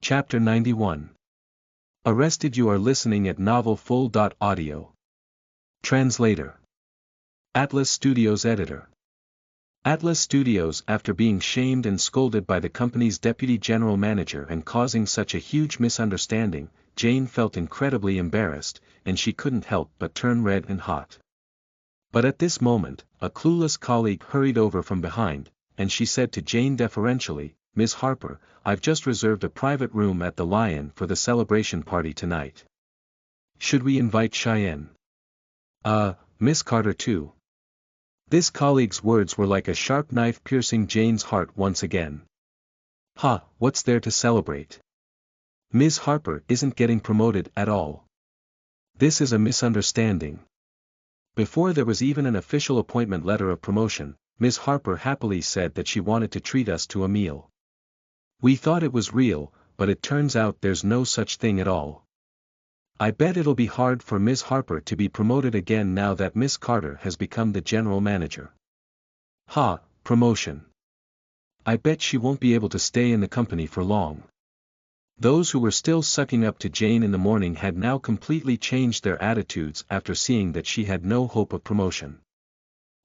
Chapter 91. Arrested. You are listening at novelfull.audio. Translator. Atlas Studios Editor. Atlas Studios. After being shamed and scolded by the company's deputy general manager and causing such a huge misunderstanding, Jane felt incredibly embarrassed, and she couldn't help but turn red and hot. But at this moment, a clueless colleague hurried over from behind, and she said to Jane deferentially, "Miss Harper, I've just reserved a private room at the Lion for the celebration party tonight. Should we invite Cheyenne? Miss Carter too?" This colleague's words were like a sharp knife piercing Jane's heart once again. What's there to celebrate? Ms. Harper isn't getting promoted at all. This is a misunderstanding. Before there was even an official appointment letter of promotion, Ms. Harper happily said that she wanted to treat us to a meal. We thought it was real, but it turns out there's no such thing at all. I bet it'll be hard for Ms. Harper to be promoted again now that Miss Carter has become the general manager. Promotion. I bet she won't be able to stay in the company for long. Those who were still sucking up to Jane in the morning had now completely changed their attitudes after seeing that she had no hope of promotion.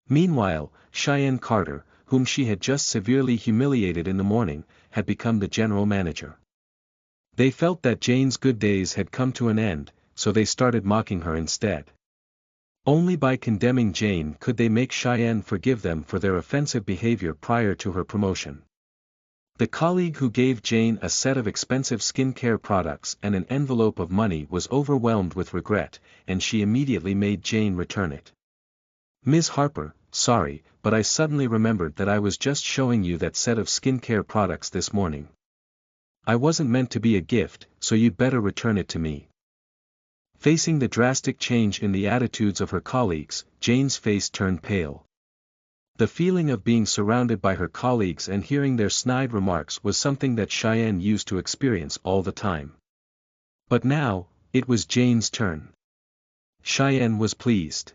Meanwhile, Cheyenne Carter, whom she had just severely humiliated in the morning, had become the general manager. They felt that Jane's good days had come to an end, so they started mocking her instead. Only by condemning Jane could they make Cheyenne forgive them for their offensive behavior prior to her promotion. The colleague who gave Jane a set of expensive skincare products and an envelope of money was overwhelmed with regret, and she immediately made Jane return it. "Ms. Harper, sorry, but I suddenly remembered that I was just showing you that set of skincare products this morning. I wasn't meant to be a gift, so you'd better return it to me." Facing the drastic change in the attitudes of her colleagues, Jane's face turned pale. The feeling of being surrounded by her colleagues and hearing their snide remarks was something that Cheyenne used to experience all the time. But now, it was Jane's turn. Cheyenne was pleased.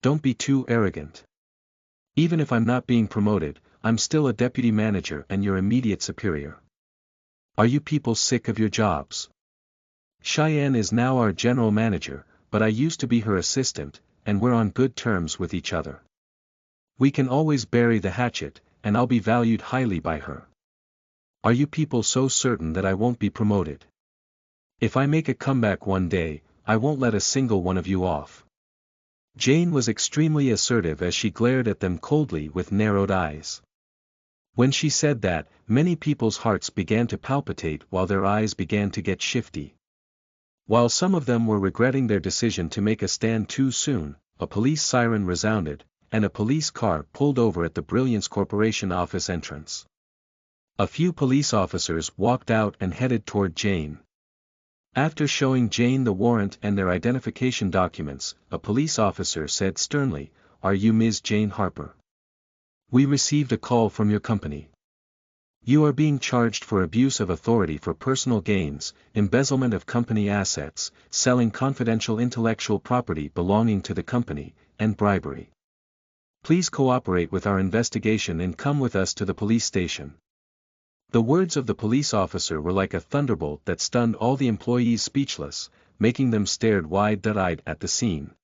"Don't be too arrogant. Even if I'm not being promoted, I'm still a deputy manager and your immediate superior. Are you people sick of your jobs? Cheyenne is now our general manager, but I used to be her assistant, and we're on good terms with each other. We can always bury the hatchet, and I'll be valued highly by her. Are you people so certain that I won't be promoted? If I make a comeback one day, I won't let a single one of you off." Jane was extremely assertive as she glared at them coldly with narrowed eyes. When she said that, many people's hearts began to palpitate while their eyes began to get shifty. While some of them were regretting their decision to make a stand too soon, a police siren resounded, and a police car pulled over at the Brilliance Corporation office entrance. A few police officers walked out and headed toward Jane. After showing Jane the warrant and their identification documents, a police officer said sternly, "Are you Ms. Jane Harper? We received a call from your company. You are being charged for abuse of authority for personal gains, embezzlement of company assets, selling confidential intellectual property belonging to the company, and bribery. Please cooperate with our investigation and come with us to the police station." The words of the police officer were like a thunderbolt that stunned all the employees speechless, making them stare wide-eyed at the scene.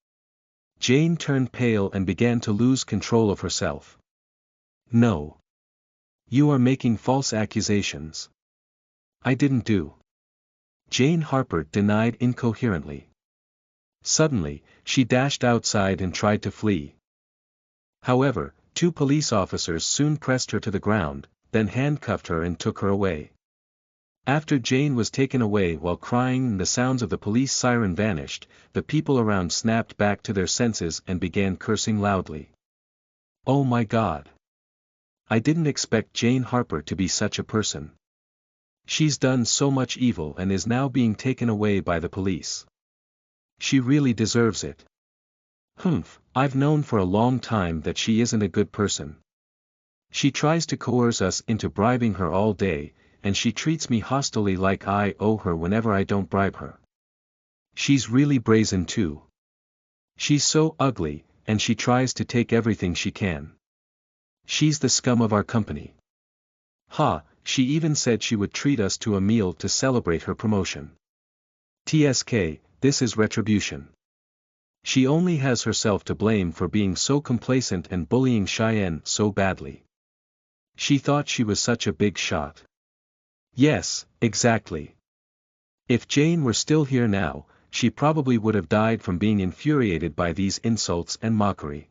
Jane turned pale and began to lose control of herself. "No. You are making false accusations. I didn't do." Jane Harper denied incoherently. Suddenly, she dashed outside and tried to flee. However, two police officers soon pressed her to the ground, then handcuffed her and took her away. After Jane was taken away while crying and the sounds of the police siren vanished, the people around snapped back to their senses and began cursing loudly. "Oh my God! I didn't expect Jane Harper to be such a person. She's done so much evil and is now being taken away by the police. She really deserves it. I've known for a long time that she isn't a good person. She tries to coerce us into bribing her all day, and she treats me hostilely like I owe her whenever I don't bribe her. She's really brazen too. She's so ugly, and she tries to take everything she can. She's the scum of our company." she even said she would treat us to a meal to celebrate her promotion. TSK, this is retribution. She only has herself to blame for being so complacent and bullying Cheyenne so badly. She thought she was such a big shot. Yes, exactly. If Jane were still here now, she probably would have died from being infuriated by these insults and mockery.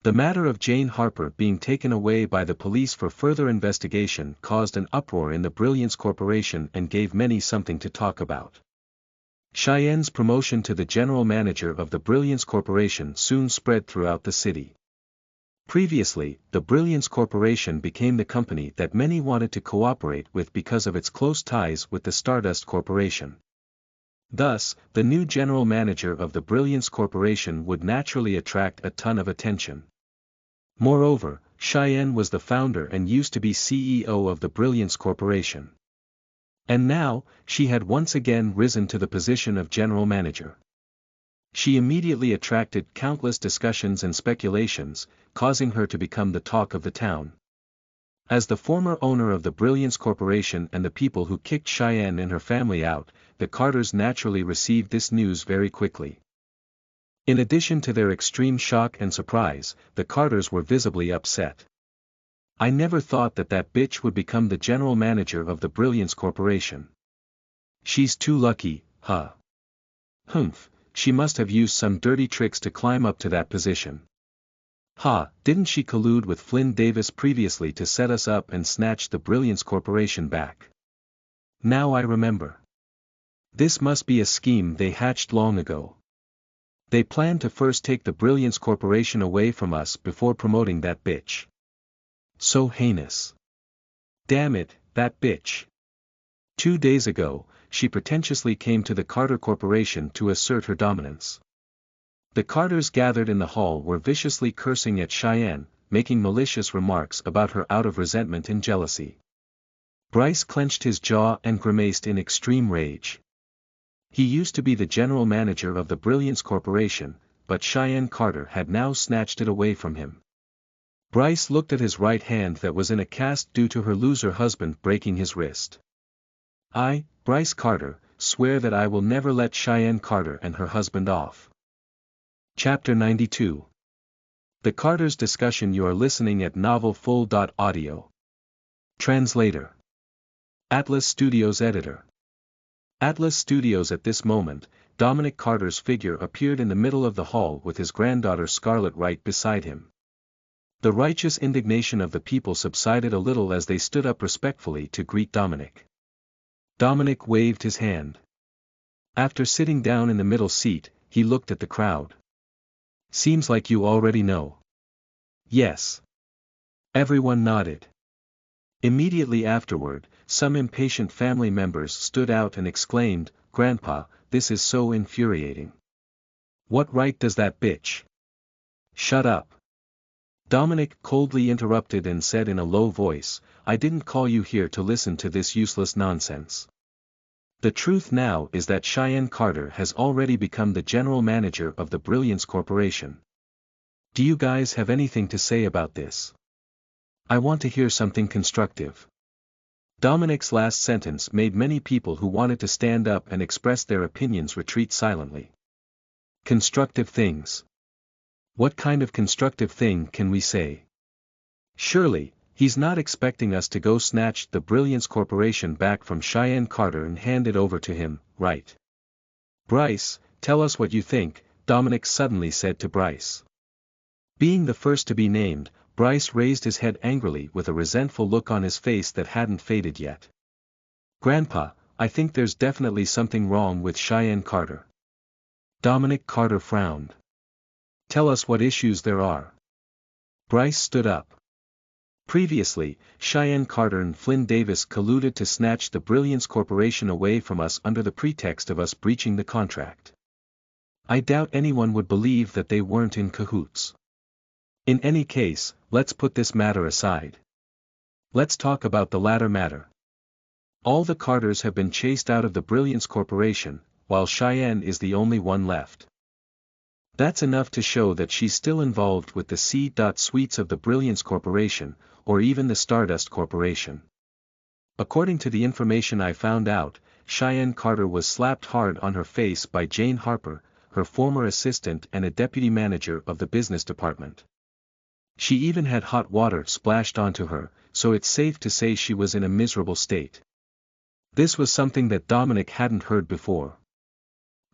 The matter of Jane Harper being taken away by the police for further investigation caused an uproar in the Brilliance Corporation and gave many something to talk about. Cheyenne's promotion to the general manager of the Brilliance Corporation soon spread throughout the city. Previously, the Brilliance Corporation became the company that many wanted to cooperate with because of its close ties with the Stardust Corporation. Thus, the new general manager of the Brilliance Corporation would naturally attract a ton of attention. Moreover, Cheyenne was the founder and used to be CEO of the Brilliance Corporation. And now, she had once again risen to the position of general manager. She immediately attracted countless discussions and speculations, causing her to become the talk of the town. As the former owner of the Brilliance Corporation and the people who kicked Cheyenne and her family out, the Carters naturally received this news very quickly. In addition to their extreme shock and surprise, the Carters were visibly upset. I never thought that bitch would become the general manager of the Brilliance Corporation. She's too lucky, huh? Humph, she must have used some dirty tricks to climb up to that position. Ha, didn't she collude with Flynn Davis previously to set us up and snatch the Brilliance Corporation back? Now I remember. This must be a scheme they hatched long ago. They planned to first take the Brilliance Corporation away from us before promoting that bitch. So heinous. Damn it, that bitch. 2 days ago, she pretentiously came to the Carter Corporation to assert her dominance. The Carters gathered in the hall were viciously cursing at Cheyenne, making malicious remarks about her out of resentment and jealousy. Bryce clenched his jaw and grimaced in extreme rage. He used to be the general manager of the Brilliance Corporation, but Cheyenne Carter had now snatched it away from him. Bryce looked at his right hand that was in a cast due to her loser husband breaking his wrist. I, Bryce Carter, swear that I will never let Cheyenne Carter and her husband off. Chapter 92. The Carters discussion. You are listening at novelfull.audio. Translator. Atlas Studios Editor. Atlas Studios. At this moment, Dominic Carter's figure appeared in the middle of the hall with his granddaughter Scarlett right beside him. The righteous indignation of the people subsided a little as they stood up respectfully to greet Dominic. Dominic waved his hand. After sitting down in the middle seat, he looked at the crowd. Seems like you already know. Yes. Everyone nodded. Immediately afterward, some impatient family members stood out and exclaimed, "Grandpa, this is so infuriating. What right does that bitch?" "Shut up." Dominic coldly interrupted and said in a low voice, "I didn't call you here to listen to this useless nonsense. The truth now is that Cheyenne Carter has already become the general manager of the Brilliance Corporation. Do you guys have anything to say about this? I want to hear something constructive." Dominic's last sentence made many people who wanted to stand up and express their opinions retreat silently. Constructive things. What kind of constructive thing can we say? Surely, he's not expecting us to go snatch the Brilliance Corporation back from Cheyenne Carter and hand it over to him, right? Bryce, tell us what you think, Dominic suddenly said to Bryce. Being the first to be named, Bryce raised his head angrily with a resentful look on his face that hadn't faded yet. "Grandpa, I think there's definitely something wrong with Cheyenne Carter." Dominic Carter frowned. "Tell us what issues there are." Bryce stood up. Previously, Cheyenne Carter and Flynn Davis colluded to snatch the Brilliance Corporation away from us under the pretext of us breaching the contract. I doubt anyone would believe that they weren't in cahoots. In any case, let's put this matter aside. Let's talk about the latter matter. All the Carters have been chased out of the Brilliance Corporation, while Cheyenne is the only one left. That's enough to show that she's still involved with the C-suites of the Brilliance Corporation, or even the Stardust Corporation. According to the information I found out, Cheyenne Carter was slapped hard on her face by Jane Harper, her former assistant and a deputy manager of the business department. She even had hot water splashed onto her, so it's safe to say she was in a miserable state. This was something that Dominic hadn't heard before.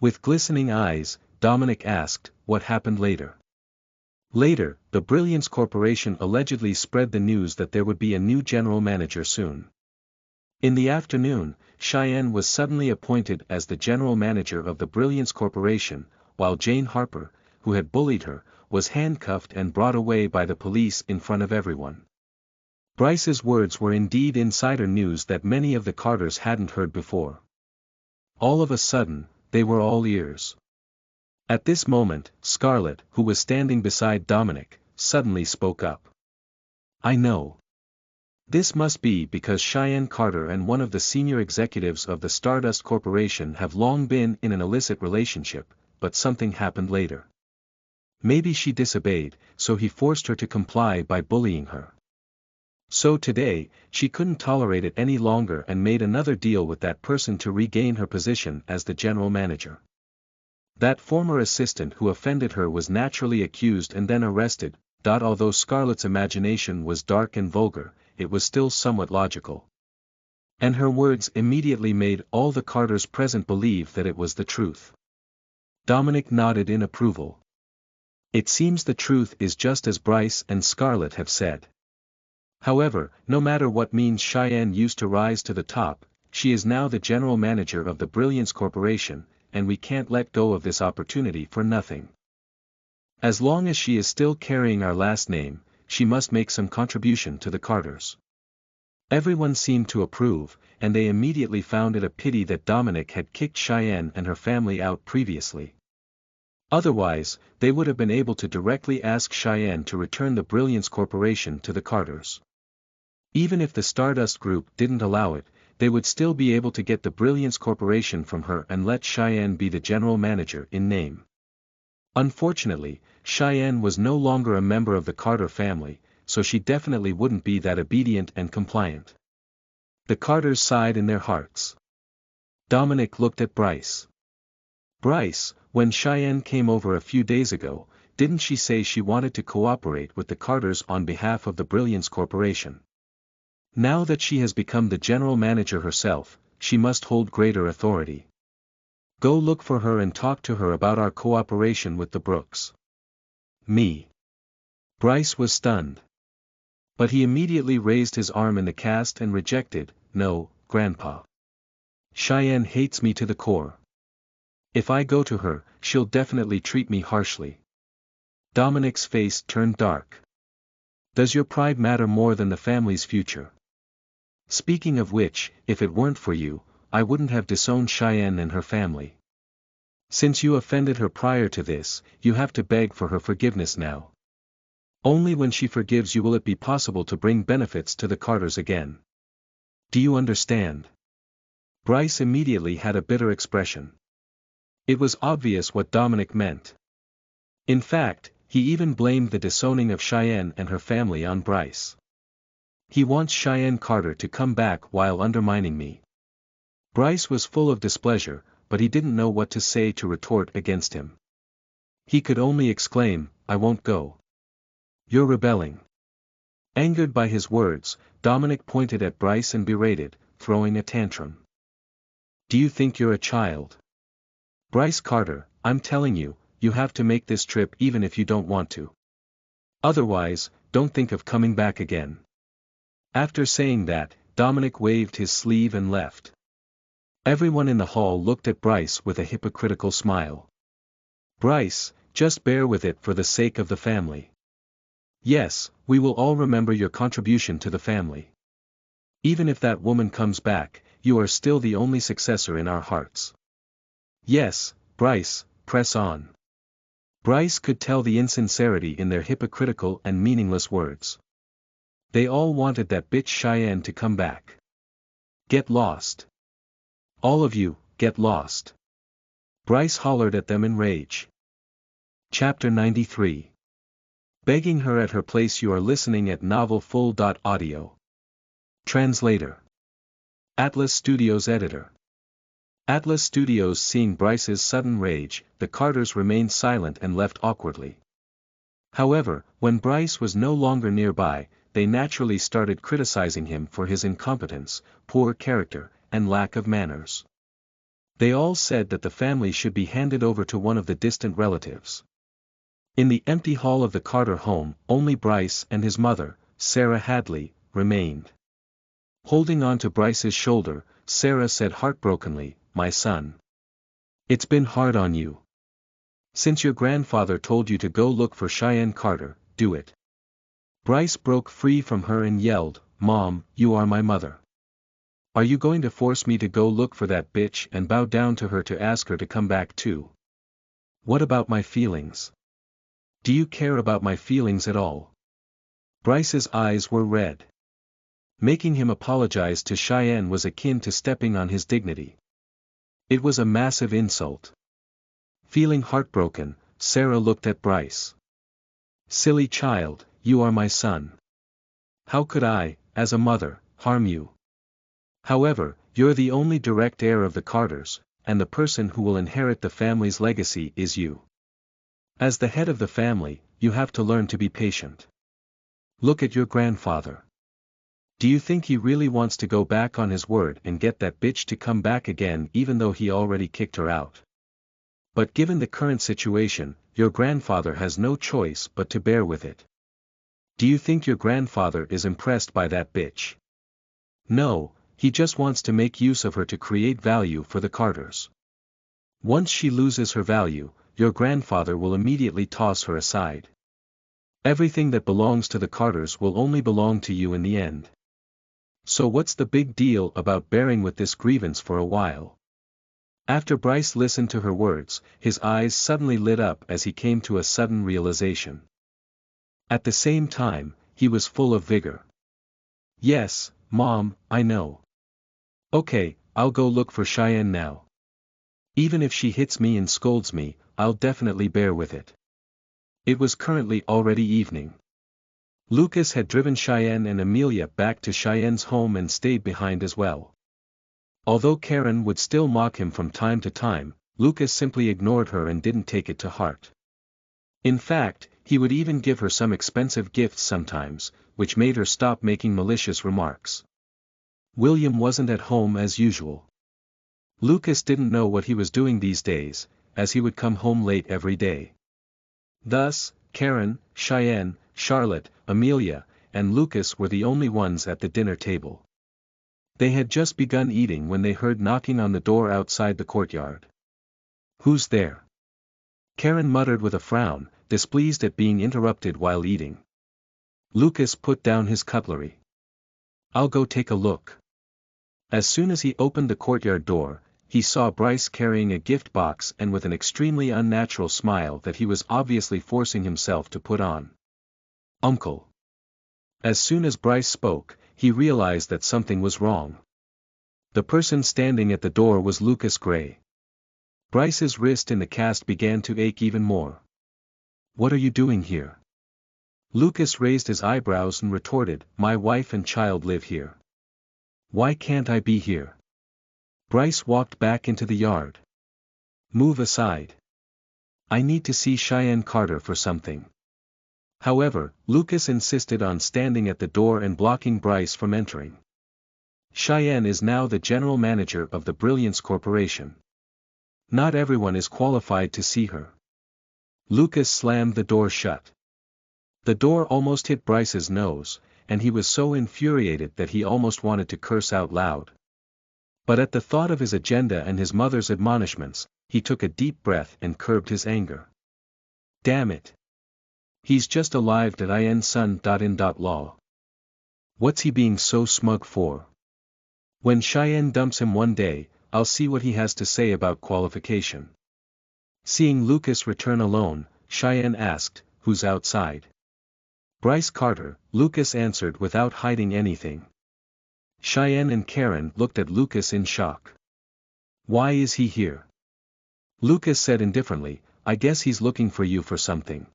With glistening eyes, Dominic asked, what happened later? Later, the Brilliance Corporation allegedly spread the news that there would be a new general manager soon. In the afternoon, Cheyenne was suddenly appointed as the general manager of the Brilliance Corporation, while Jane Harper, who had bullied her, was handcuffed and brought away by the police in front of everyone. Bryce's words were indeed insider news that many of the Carters hadn't heard before. All of a sudden, they were all ears. At this moment, Scarlett, who was standing beside Dominic, suddenly spoke up. I know. This must be because Cheyenne Carter and one of the senior executives of the Stardust Corporation have long been in an illicit relationship, but something happened later. Maybe she disobeyed, so he forced her to comply by bullying her. So today, she couldn't tolerate it any longer and made another deal with that person to regain her position as the general manager. That former assistant who offended her was naturally accused and then arrested. Although Scarlett's imagination was dark and vulgar, it was still somewhat logical. And her words immediately made all the Carters present believe that it was the truth. Dominic nodded in approval. It seems the truth is just as Bryce and Scarlett have said. However, no matter what means Cheyenne used to rise to the top, she is now the general manager of the Brilliance Corporation, and we can't let go of this opportunity for nothing. As long as she is still carrying our last name, she must make some contribution to the Carters. Everyone seemed to approve, and they immediately found it a pity that Dominic had kicked Cheyenne and her family out previously. Otherwise, they would have been able to directly ask Cheyenne to return the Brilliance Corporation to the Carters. Even if the Stardust Group didn't allow it, they would still be able to get the Brilliance Corporation from her and let Cheyenne be the general manager in name. Unfortunately, Cheyenne was no longer a member of the Carter family, so she definitely wouldn't be that obedient and compliant. The Carters sighed in their hearts. Dominic looked at Bryce. Bryce, when Cheyenne came over a few days ago, didn't she say she wanted to cooperate with the Carters on behalf of the Brilliance Corporation? Now that she has become the general manager herself, she must hold greater authority. Go look for her and talk to her about our cooperation with the Brooks. Me. Bryce was stunned. But he immediately raised his arm in the cast and rejected, no, Grandpa. Cheyenne hates me to the core. If I go to her, she'll definitely treat me harshly. Dominic's face turned dark. Does your pride matter more than the family's future? Speaking of which, if it weren't for you, I wouldn't have disowned Cheyenne and her family. Since you offended her prior to this, you have to beg for her forgiveness now. Only when she forgives you will it be possible to bring benefits to the Carters again. Do you understand? Bryce immediately had a bitter expression. It was obvious what Dominic meant. In fact, he even blamed the disowning of Cheyenne and her family on Bryce. He wants Cheyenne Carter to come back while undermining me. Bryce was full of displeasure, but he didn't know what to say to retort against him. He could only exclaim, I won't go. You're rebelling. Angered by his words, Dominic pointed at Bryce and berated, throwing a tantrum. Do you think you're a child? Bryce Carter, I'm telling you, you have to make this trip even if you don't want to. Otherwise, don't think of coming back again. After saying that, Dominic waved his sleeve and left. Everyone in the hall looked at Bryce with a hypocritical smile. Bryce, just bear with it for the sake of the family. Yes, we will all remember your contribution to the family. Even if that woman comes back, you are still the only successor in our hearts. Yes, Bryce, press on. Bryce could tell the insincerity in their hypocritical and meaningless words. They all wanted that bitch Cheyenne to come back. Get lost. All of you, get lost. Bryce hollered at them in rage. Chapter 93. Begging her at her place. You are listening at novelfull.audio. Translator. Atlas Studios editor. Atlas Studios. Seeing Bryce's sudden rage, the Carters remained silent and left awkwardly. However, when Bryce was no longer nearby, they naturally started criticizing him for his incompetence, poor character, and lack of manners. They all said that the family should be handed over to one of the distant relatives. In the empty hall of the Carter home, only Bryce and his mother, Sarah Hadley, remained. Holding on to Bryce's shoulder, Sarah said heartbrokenly, "My son. It's been hard on you. Since your grandfather told you to go look for Cheyenne Carter, do it." Bryce broke free from her and yelled, "Mom, you are my mother. Are you going to force me to go look for that bitch and bow down to her to ask her to come back too? What about my feelings? Do you care about my feelings at all?" Bryce's eyes were red. Making him apologize to Cheyenne was akin to stepping on his dignity. It was a massive insult. Feeling heartbroken, Sarah looked at Bryce. "Silly child, you are my son. How could I, as a mother, harm you? However, you're the only direct heir of the Carters, and the person who will inherit the family's legacy is you. As the head of the family, you have to learn to be patient. Look at your grandfather. Do you think he really wants to go back on his word and get that bitch to come back again even though he already kicked her out? But given the current situation, your grandfather has no choice but to bear with it. Do you think your grandfather is impressed by that bitch? No, he just wants to make use of her to create value for the Carters. Once she loses her value, your grandfather will immediately toss her aside. Everything that belongs to the Carters will only belong to you in the end. So what's the big deal about bearing with this grievance for a while?" After Bryce listened to her words, his eyes suddenly lit up as he came to a sudden realization. At the same time, he was full of vigor. "Yes, Mom, I know. Okay, I'll go look for Cheyenne now. Even if she hits me and scolds me, I'll definitely bear with it." It was currently already evening. Lucas had driven Cheyenne and Amelia back to Cheyenne's home and stayed behind as well. Although Karen would still mock him from time to time, Lucas simply ignored her and didn't take it to heart. In fact, he would even give her some expensive gifts sometimes, which made her stop making malicious remarks. William wasn't at home as usual. Lucas didn't know what he was doing these days, as he would come home late every day. Thus, Karen, Cheyenne, Charlotte, Amelia, and Lucas were the only ones at the dinner table. They had just begun eating when they heard knocking on the door outside the courtyard. "Who's there?" Karen muttered with a frown, displeased at being interrupted while eating. Lucas put down his cutlery. "I'll go take a look." As soon as he opened the courtyard door, he saw Bryce carrying a gift box and with an extremely unnatural smile that he was obviously forcing himself to put on. "Uncle." As soon as Bryce spoke, he realized that something was wrong. The person standing at the door was Lucas Gray. Bryce's wrist in the cast began to ache even more. "What are you doing here?" Lucas raised his eyebrows and retorted, "My wife and child live here. Why can't I be here?" Bryce walked back into the yard. "Move aside. I need to see Cheyenne Carter for something." However, Lucas insisted on standing at the door and blocking Bryce from entering. "Cheyenne is now the general manager of the Brilliance Corporation. Not everyone is qualified to see her." Lucas slammed the door shut. The door almost hit Bryce's nose, and he was so infuriated that he almost wanted to curse out loud. But at the thought of his agenda and his mother's admonishments, he took a deep breath and curbed his anger. Damn it. He's just alive.in son.in.law. What's he being so smug for? When Cheyenne dumps him one day, I'll see what he has to say about qualification. Seeing Lucas return alone, Cheyenne asked, "Who's outside?" "Bryce Carter," Lucas answered without hiding anything. Cheyenne and Karen looked at Lucas in shock. "Why is he here?" Lucas said indifferently, "I guess he's looking for you for something.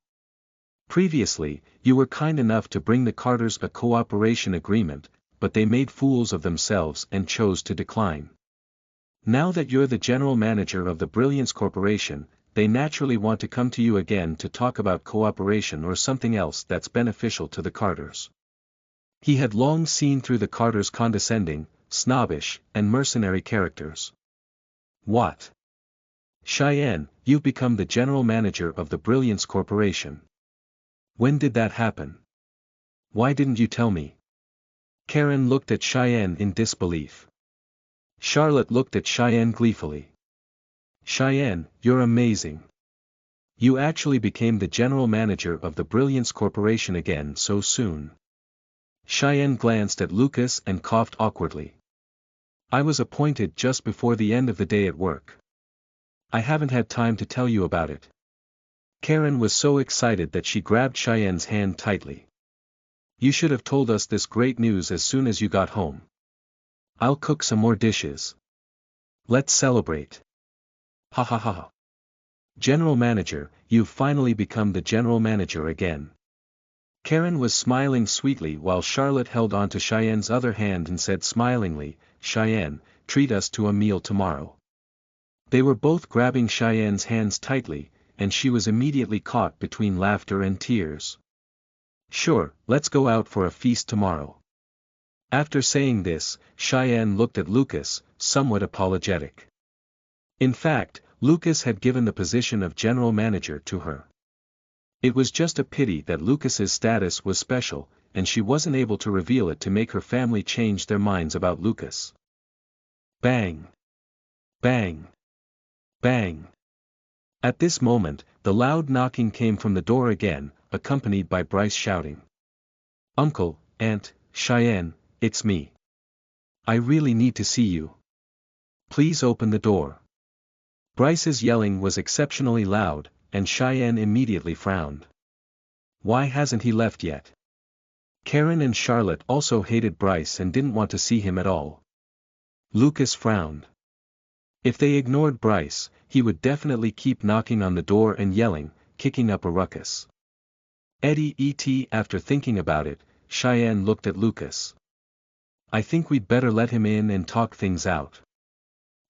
Previously, you were kind enough to bring the Carters a cooperation agreement, but they made fools of themselves and chose to decline. Now that you're the general manager of the Brilliance Corporation, they naturally want to come to you again to talk about cooperation or something else that's beneficial to the Carters. He had long seen through the Carters' condescending, snobbish, and mercenary characters. What? Cheyenne, you've become the general manager of the Brilliance Corporation. When did that happen? Why didn't you tell me? Karen looked at Cheyenne in disbelief. Charlotte looked at Cheyenne gleefully. Cheyenne, you're amazing. You actually became the general manager of the Brilliance Corporation again so soon. Cheyenne glanced at Lucas and coughed awkwardly. I was appointed just before the end of the day at work. I haven't had time to tell you about it. Karen was so excited that she grabbed Cheyenne's hand tightly. You should have told us this great news as soon as you got home. I'll cook some more dishes. Let's celebrate. Ha ha ha ha. General Manager, you've finally become the General Manager again. Karen was smiling sweetly while Charlotte held on to Cheyenne's other hand and said smilingly, Cheyenne, treat us to a meal tomorrow. They were both grabbing Cheyenne's hands tightly, and she was immediately caught between laughter and tears. Sure, let's go out for a feast tomorrow. After saying this, Cheyenne looked at Lucas, somewhat apologetic. In fact, Lucas had given the position of general manager to her. It was just a pity that Lucas's status was special, and she wasn't able to reveal it to make her family change their minds about Lucas. Bang! Bang! Bang! At this moment, the loud knocking came from the door again, accompanied by Bryce shouting. Uncle, Aunt, Cheyenne, it's me. I really need to see you. Please open the door. Bryce's yelling was exceptionally loud, and Cheyenne immediately frowned. Why hasn't he left yet? Karen and Charlotte also hated Bryce and didn't want to see him at all. Lucas frowned. If they ignored Bryce, he would definitely keep knocking on the door and yelling, kicking up a ruckus. After thinking about it, Cheyenne looked at Lucas. I think we'd better let him in and talk things out.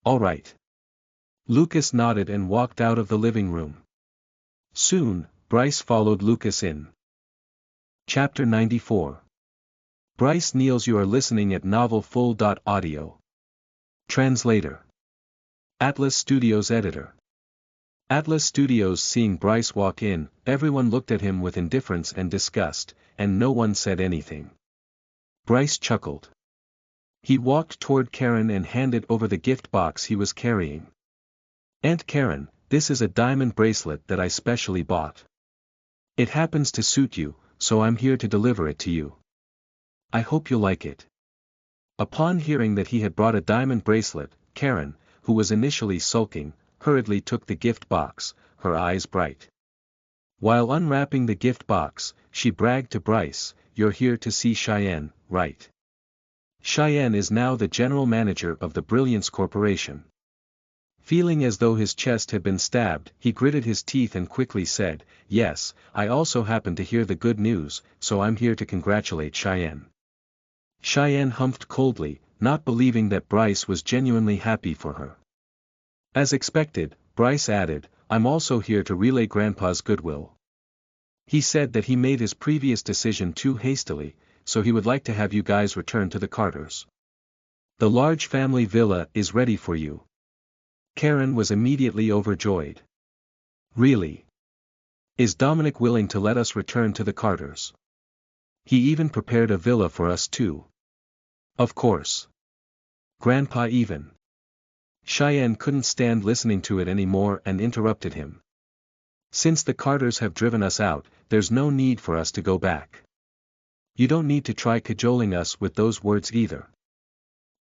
All right. Lucas nodded and walked out of the living room. Soon, Bryce followed Lucas in. Chapter 94. Bryce Niels. You are listening at novelfull.audio. Translator. Atlas Studios Editor. Atlas Studios. Seeing Bryce walk in, everyone looked at him with indifference and disgust, and no one said anything. Bryce chuckled. He walked toward Karen and handed over the gift box he was carrying. Aunt Karen, this is a diamond bracelet that I specially bought. It happens to suit you, so I'm here to deliver it to you. I hope you'll like it. Upon hearing that he had brought a diamond bracelet, Karen, who was initially sulking, hurriedly took the gift box, her eyes bright. While unwrapping the gift box, she bragged to Bryce, You're here to see Cheyenne, right? Cheyenne is now the general manager of the Brilliance Corporation. Feeling as though his chest had been stabbed, he gritted his teeth and quickly said, Yes, I also happen to hear the good news, so I'm here to congratulate Cheyenne. Cheyenne humphed coldly, not believing that Bryce was genuinely happy for her. As expected, Bryce added, I'm also here to relay Grandpa's goodwill. He said that he made his previous decision too hastily, so he would like to have you guys return to the Carters. The large family villa is ready for you. Karen was immediately overjoyed. Really? Is Dominic willing to let us return to the Carters? He even prepared a villa for us too. Of course. Grandpa even. Cheyenne couldn't stand listening to it anymore and interrupted him. Since the Carters have driven us out, there's no need for us to go back. You don't need to try cajoling us with those words either.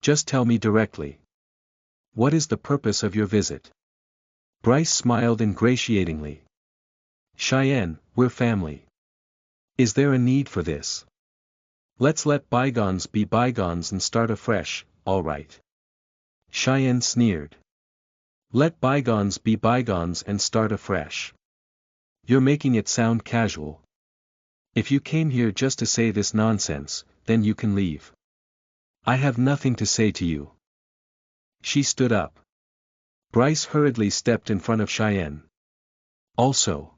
Just tell me directly. What is the purpose of your visit? Bryce smiled ingratiatingly. Cheyenne, we're family. Is there a need for this? Let's let bygones be bygones and start afresh, all right. Cheyenne sneered. Let bygones be bygones and start afresh. You're making it sound casual. If you came here just to say this nonsense, then you can leave. I have nothing to say to you. She stood up. Bryce hurriedly stepped in front of Cheyenne. Also,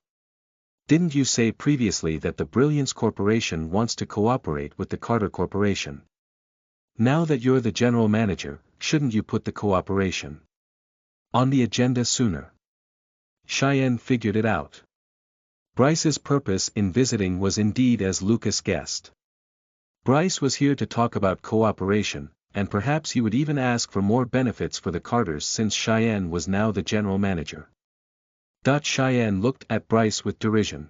didn't you say previously that the Brilliance Corporation wants to cooperate with the Carter Corporation? Now that you're the general manager, shouldn't you put the cooperation on the agenda sooner? Cheyenne figured it out. Bryce's purpose in visiting was indeed as Lucas guessed. Bryce was here to talk about cooperation, and perhaps he would even ask for more benefits for the Carters since Cheyenne was now the general manager. Cheyenne looked at Bryce with derision.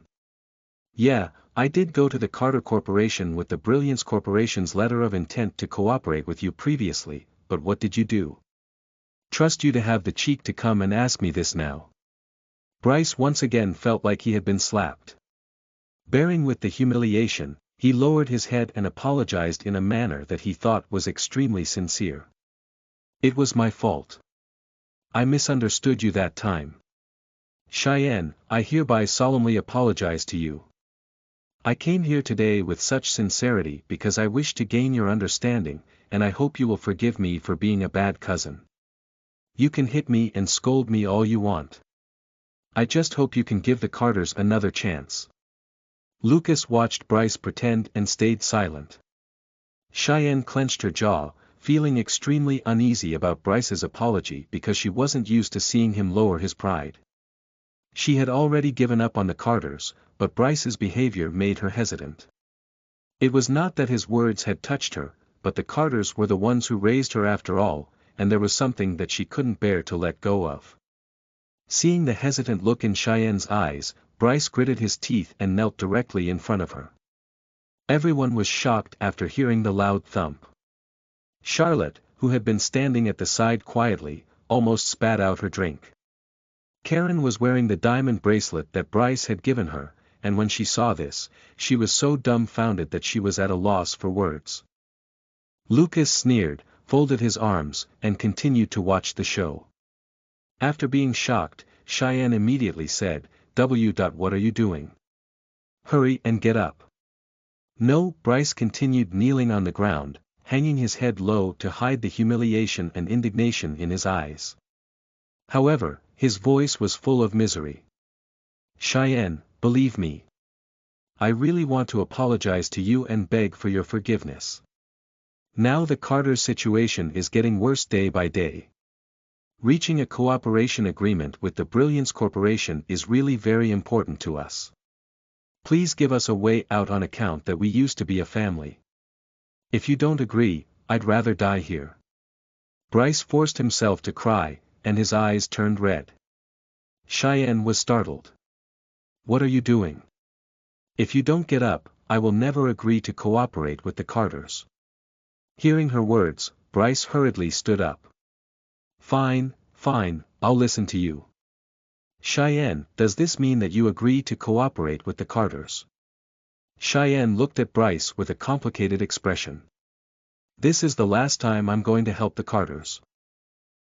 Yeah, I did go to the Carter Corporation with the Brilliance Corporation's letter of intent to cooperate with you previously, but what did you do? Trust you to have the cheek to come and ask me this now. Bryce once again felt like he had been slapped. Bearing with the humiliation, he lowered his head and apologized in a manner that he thought was extremely sincere. It was my fault. I misunderstood you that time. Cheyenne, I hereby solemnly apologize to you. I came here today with such sincerity because I wish to gain your understanding, and I hope you will forgive me for being a bad cousin. You can hit me and scold me all you want. I just hope you can give the Carters another chance. Lucas watched Bryce pretend and stayed silent. Cheyenne clenched her jaw, feeling extremely uneasy about Bryce's apology because she wasn't used to seeing him lower his pride. She had already given up on the Carters, but Bryce's behavior made her hesitant. It was not that his words had touched her, but the Carters were the ones who raised her after all, and there was something that she couldn't bear to let go of. Seeing the hesitant look in Cheyenne's eyes, Bryce gritted his teeth and knelt directly in front of her. Everyone was shocked after hearing the loud thump. Charlotte, who had been standing at the side quietly, almost spat out her drink. Karen was wearing the diamond bracelet that Bryce had given her, and when she saw this, she was so dumbfounded that she was at a loss for words. Lucas sneered, folded his arms, and continued to watch the show. After being shocked, Cheyenne immediately said, What are you doing? Hurry and get up. No, Bryce continued kneeling on the ground, hanging his head low to hide the humiliation and indignation in his eyes. However, his voice was full of misery. Cheyenne, believe me. I really want to apologize to you and beg for your forgiveness. Now the Carter situation is getting worse day by day. Reaching a cooperation agreement with the Brilliance Corporation is really very important to us. Please give us a way out on account that we used to be a family. If you don't agree, I'd rather die here. Bryce forced himself to cry, and his eyes turned red. Cheyenne was startled. What are you doing? If you don't get up, I will never agree to cooperate with the Carters. Hearing her words, Bryce hurriedly stood up. Fine, I'll listen to you. Cheyenne, does this mean that you agree to cooperate with the Carters? Cheyenne looked at Bryce with a complicated expression. This is the last time I'm going to help the Carters.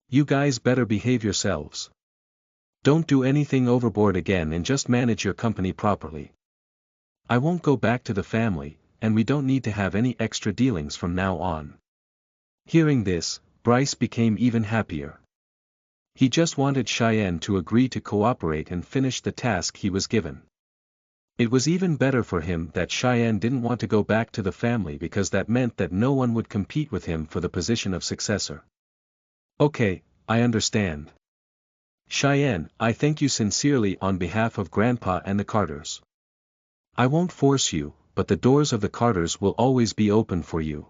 You guys better behave yourselves. Don't do anything overboard again and just manage your company properly. I won't go back to the family, and we don't need to have any extra dealings from now on. Hearing this, Bryce became even happier. He just wanted Cheyenne to agree to cooperate and finish the task he was given. It was even better for him that Cheyenne didn't want to go back to the family because that meant that no one would compete with him for the position of successor. Okay, I understand. Cheyenne, I thank you sincerely on behalf of Grandpa and the Carters. I won't force you, but the doors of the Carters will always be open for you.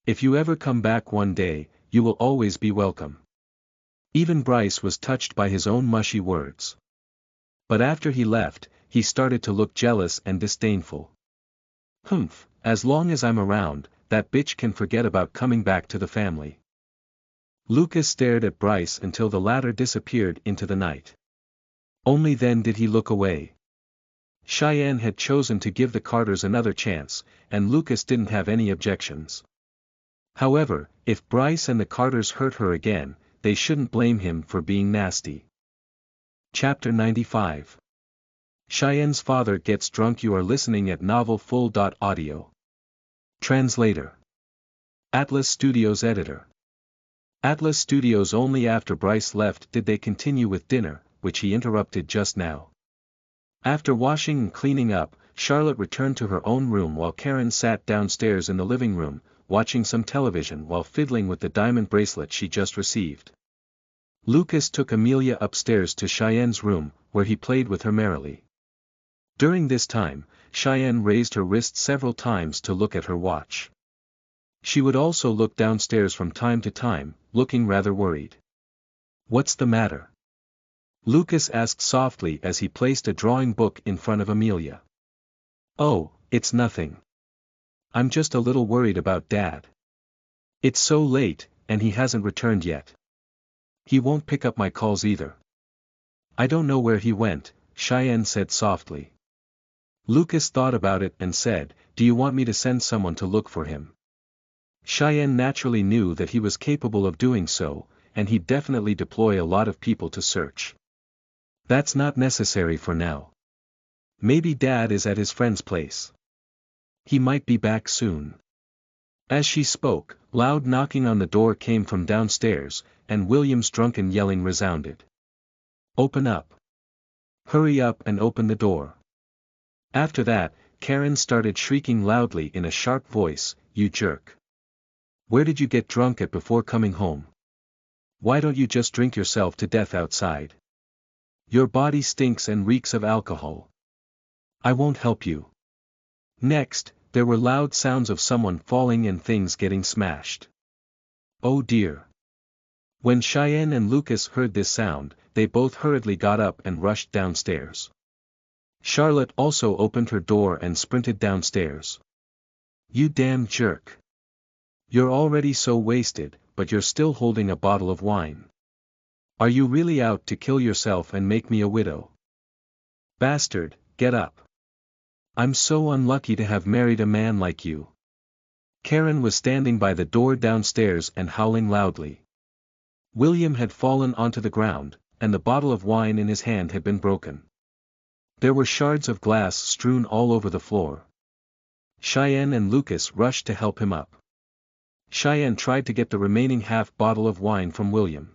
If you ever come back one day, you will always be welcome. Even Bryce was touched by his own mushy words. But after he left, he started to look jealous and disdainful. Humph, as long as I'm around, that bitch can forget about coming back to the family. Lucas stared at Bryce until the latter disappeared into the night. Only then did he look away. Cheyenne had chosen to give the Carters another chance, and Lucas didn't have any objections. However, if Bryce and the Carters hurt her again, they shouldn't blame him for being nasty. Chapter 95. Cheyenne's father gets drunk. You are listening at novelfull.audio. Translator. Atlas Studios editor. Atlas Studios. Only after Bryce left did they continue with dinner, which he interrupted just now. After washing and cleaning up, Charlotte returned to her own room while Karen sat downstairs in the living room, watching some television while fiddling with the diamond bracelet she just received. Lucas took Amelia upstairs to Cheyenne's room, where he played with her merrily. During this time, Cheyenne raised her wrist several times to look at her watch. She would also look downstairs from time to time, looking rather worried. "What's the matter?" Lucas asked softly as he placed a drawing book in front of Amelia. "Oh, it's nothing. I'm just a little worried about Dad. It's so late, and he hasn't returned yet. He won't pick up my calls either." "I don't know where he went," Cheyenne said softly. Lucas thought about it and said, "Do you want me to send someone to look for him?" Cheyenne naturally knew that he was capable of doing so, and he'd definitely deploy a lot of people to search. "That's not necessary for now. Maybe Dad is at his friend's place. He might be back soon." As she spoke, loud knocking on the door came from downstairs, and William's drunken yelling resounded. "Open up. Hurry up and open the door." After that, Karen started shrieking loudly in a sharp voice, "You jerk. Where did you get drunk at before coming home? Why don't you just drink yourself to death outside? Your body stinks and reeks of alcohol. I won't help you." Next, there were loud sounds of someone falling and things getting smashed. "Oh dear." When Cheyenne and Lucas heard this sound, they both hurriedly got up and rushed downstairs. Charlotte also opened her door and sprinted downstairs. "You damn jerk. You're already so wasted, but you're still holding a bottle of wine. Are you really out to kill yourself and make me a widow? Bastard, get up. I'm so unlucky to have married a man like you." Karen was standing by the door downstairs and howling loudly. William had fallen onto the ground, and the bottle of wine in his hand had been broken. There were shards of glass strewn all over the floor. Cheyenne and Lucas rushed to help him up. Cheyenne tried to get the remaining half bottle of wine from William.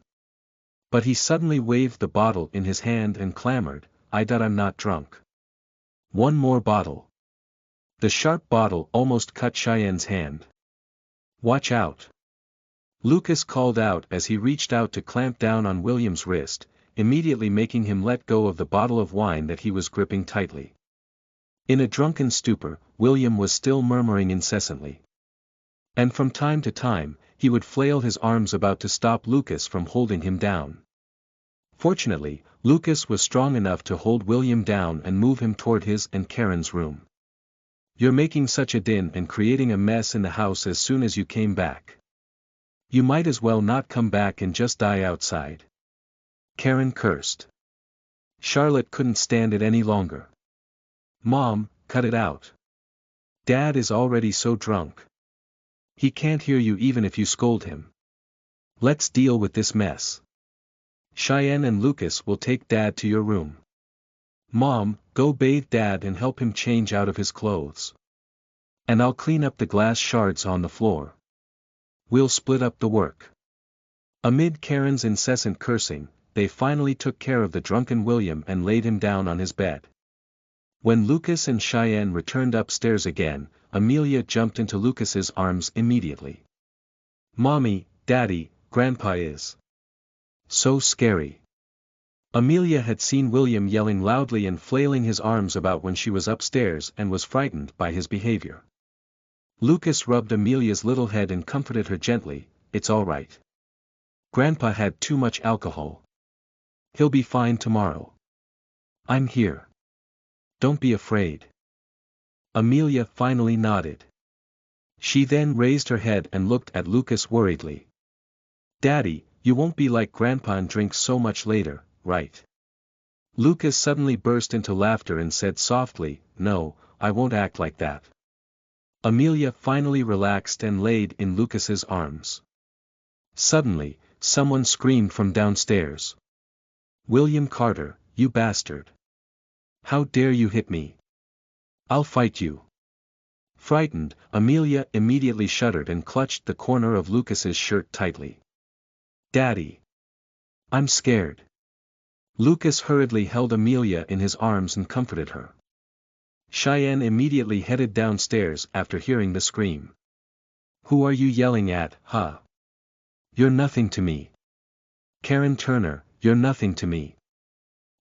But he suddenly waved the bottle in his hand and clamored, I'm not drunk. One more bottle." The sharp bottle almost cut Cheyenne's hand. "Watch out." Lucas called out as he reached out to clamp down on William's wrist, immediately making him let go of the bottle of wine that he was gripping tightly. In a drunken stupor, William was still murmuring incessantly. And from time to time, he would flail his arms about to stop Lucas from holding him down. Fortunately, Lucas was strong enough to hold William down and move him toward his and Karen's room. "You're making such a din and creating a mess in the house as soon as you came back. You might as well not come back and just die outside." Karen cursed. Charlotte couldn't stand it any longer. "Mom, cut it out. Dad is already so drunk. He can't hear you even if you scold him. Let's deal with this mess. Cheyenne and Lucas will take Dad to your room. Mom, go bathe Dad and help him change out of his clothes. And I'll clean up the glass shards on the floor. We'll split up the work." Amid Karen's incessant cursing, they finally took care of the drunken William and laid him down on his bed. When Lucas and Cheyenne returned upstairs again, Amelia jumped into Lucas's arms immediately. "Mommy, Daddy, Grandpa is so scary." Amelia had seen William yelling loudly and flailing his arms about when she was upstairs and was frightened by his behavior. Lucas rubbed Amelia's little head and comforted her gently, "It's all right. Grandpa had too much alcohol. He'll be fine tomorrow. I'm here. Don't be afraid." Amelia finally nodded. She then raised her head and looked at Lucas worriedly. "Daddy, you won't be like Grandpa and drink so much later, right?" Lucas suddenly burst into laughter and said softly, "No, I won't act like that." Amelia finally relaxed and laid in Lucas's arms. Suddenly, someone screamed from downstairs. "William Carter, you bastard! How dare you hit me? I'll fight you." Frightened, Amelia immediately shuddered and clutched the corner of Lucas's shirt tightly. "Daddy! I'm scared." Lucas hurriedly held Amelia in his arms and comforted her. Cheyenne immediately headed downstairs after hearing the scream. "Who are you yelling at, huh? You're nothing to me. Karen Turner, you're nothing to me.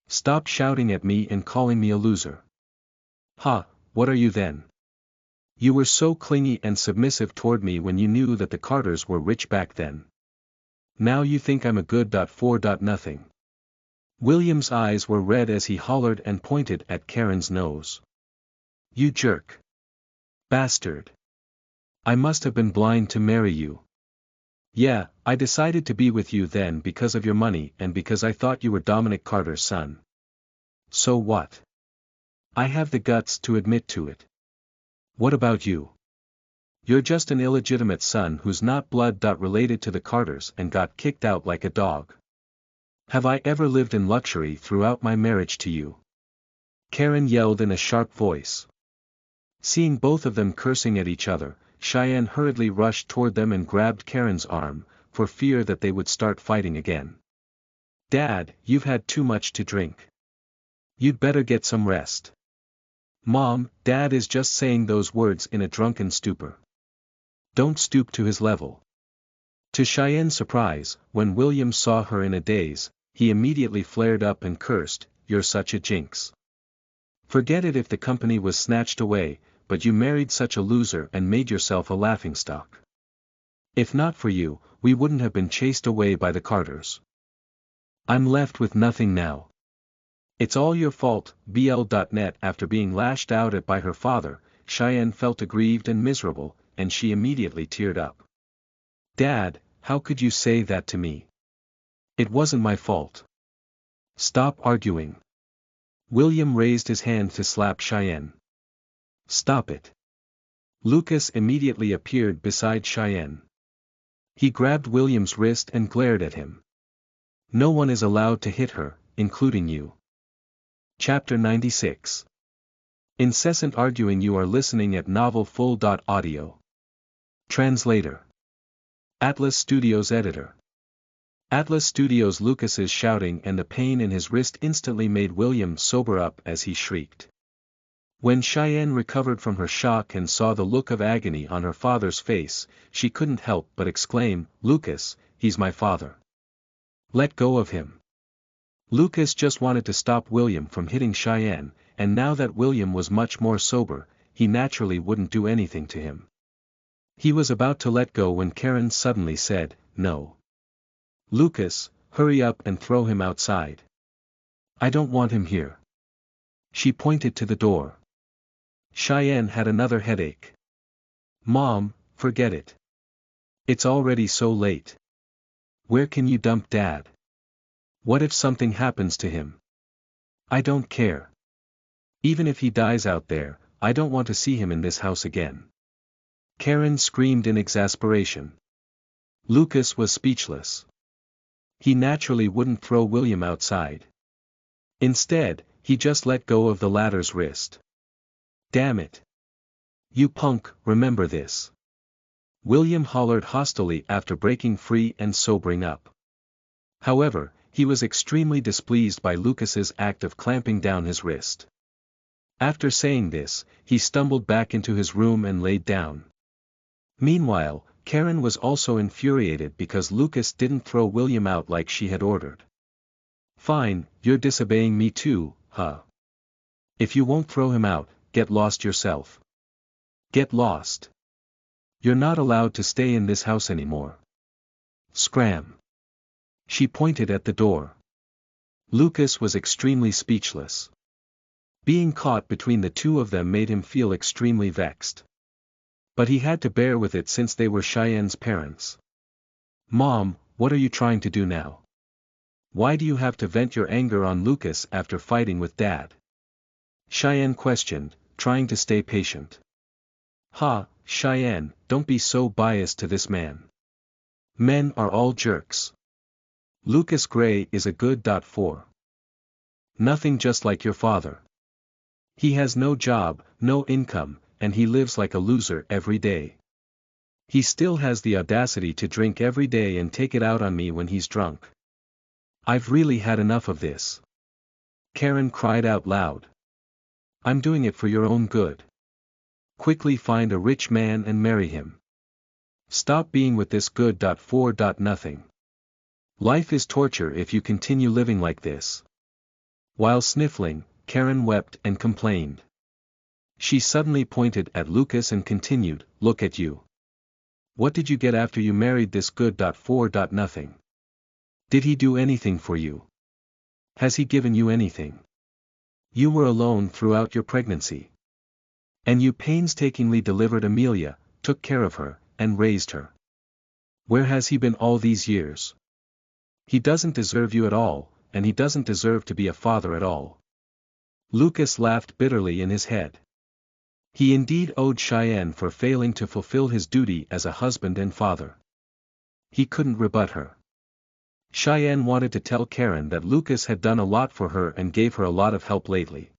Stop shouting at me and calling me a loser." "Huh, what are you then? You were so clingy and submissive toward me when you knew that the Carters were rich back then. Now you think I'm a good for nothing." William's eyes were red as he hollered and pointed at Karen's nose. "You jerk. Bastard. I must have been blind to marry you. Yeah, I decided to be with you then because of your money and because I thought you were Dominic Carter's son. So what? I have the guts to admit to it. What about you? You're just an illegitimate son who's not blood related to the Carters and got kicked out like a dog. Have I ever lived in luxury throughout my marriage to you?" Karen yelled in a sharp voice. Seeing both of them cursing at each other, Cheyenne hurriedly rushed toward them and grabbed Karen's arm, for fear that they would start fighting again. "Dad, you've had too much to drink. You'd better get some rest." "Mom, Dad is just saying those words in a drunken stupor. Don't stoop to his level." To Cheyenne's surprise, when William saw her in a daze, he immediately flared up and cursed, "You're such a jinx. Forget it if the company was snatched away, but you married such a loser and made yourself a laughingstock. If not for you, we wouldn't have been chased away by the Carters. I'm left with nothing now. It's all your fault." BL.net. After being lashed out at by her father, Cheyenne felt aggrieved and miserable, and she immediately teared up. "Dad, how could you say that to me? It wasn't my fault. Stop arguing." William raised his hand to slap Cheyenne. "Stop it." Lucas immediately appeared beside Cheyenne. He grabbed William's wrist and glared at him. "No one is allowed to hit her, including you." Chapter 96. Incessant arguing. You are listening at novelfull.audio. Translator. Atlas Studios Editor. Atlas Studios. Lucas's shouting and the pain in his wrist instantly made William sober up as he shrieked. When Cheyenne recovered from her shock and saw the look of agony on her father's face, she couldn't help but exclaim, "Lucas, he's my father. Let go of him." Lucas just wanted to stop William from hitting Cheyenne, and now that William was much more sober, he naturally wouldn't do anything to him. He was about to let go when Karen suddenly said, "No. Lucas, hurry up and throw him outside. I don't want him here." She pointed to the door. Cheyenne had another headache. "Mom, forget it. It's already so late. Where can you dump Dad? What if something happens to him? I don't care. Even if he dies out there, I don't want to see him in this house again." Karen screamed in exasperation. Lucas was speechless. He naturally wouldn't throw William outside. Instead, he just let go of the latter's wrist. "Damn it. You punk, remember this." William hollered hostilely after breaking free and sobering up. However, he was extremely displeased by Lucas's act of clamping down his wrist. After saying this, he stumbled back into his room and laid down. Meanwhile, Karen was also infuriated because Lucas didn't throw William out like she had ordered. "Fine, you're disobeying me too, huh? If you won't throw him out, get lost yourself. Get lost. You're not allowed to stay in this house anymore. Scram." She pointed at the door. Lucas was extremely speechless. Being caught between the two of them made him feel extremely vexed. But he had to bear with it since they were Cheyenne's parents. "Mom, what are you trying to do now? Why do you have to vent your anger on Lucas after fighting with Dad?" Cheyenne questioned, trying to stay patient. "Ha, Cheyenne, don't be so biased to this man. Men are all jerks. Lucas Gray is a good for nothing, just like your father. He has no job, no income, and he lives like a loser every day. He still has the audacity to drink every day and take it out on me when he's drunk. I've really had enough of this. Karen cried out loud. I'm doing it for your own good. Quickly find a rich man and marry him. Stop being with this good for nothing. Life is torture if you continue living like this. While sniffling, Karen wept and complained. She suddenly pointed at Lucas and continued, look at you. What did you get after you married this good for nothing? Did he do anything for you? Has he given you anything? You were alone throughout your pregnancy. And you painstakingly delivered Amelia, took care of her, and raised her. Where has he been all these years? He doesn't deserve you at all, and he doesn't deserve to be a father at all. Lucas laughed bitterly in his head. He indeed owed Cheyenne for failing to fulfill his duty as a husband and father. He couldn't rebut her. Cheyenne wanted to tell Karen that Lucas had done a lot for her and gave her a lot of help lately.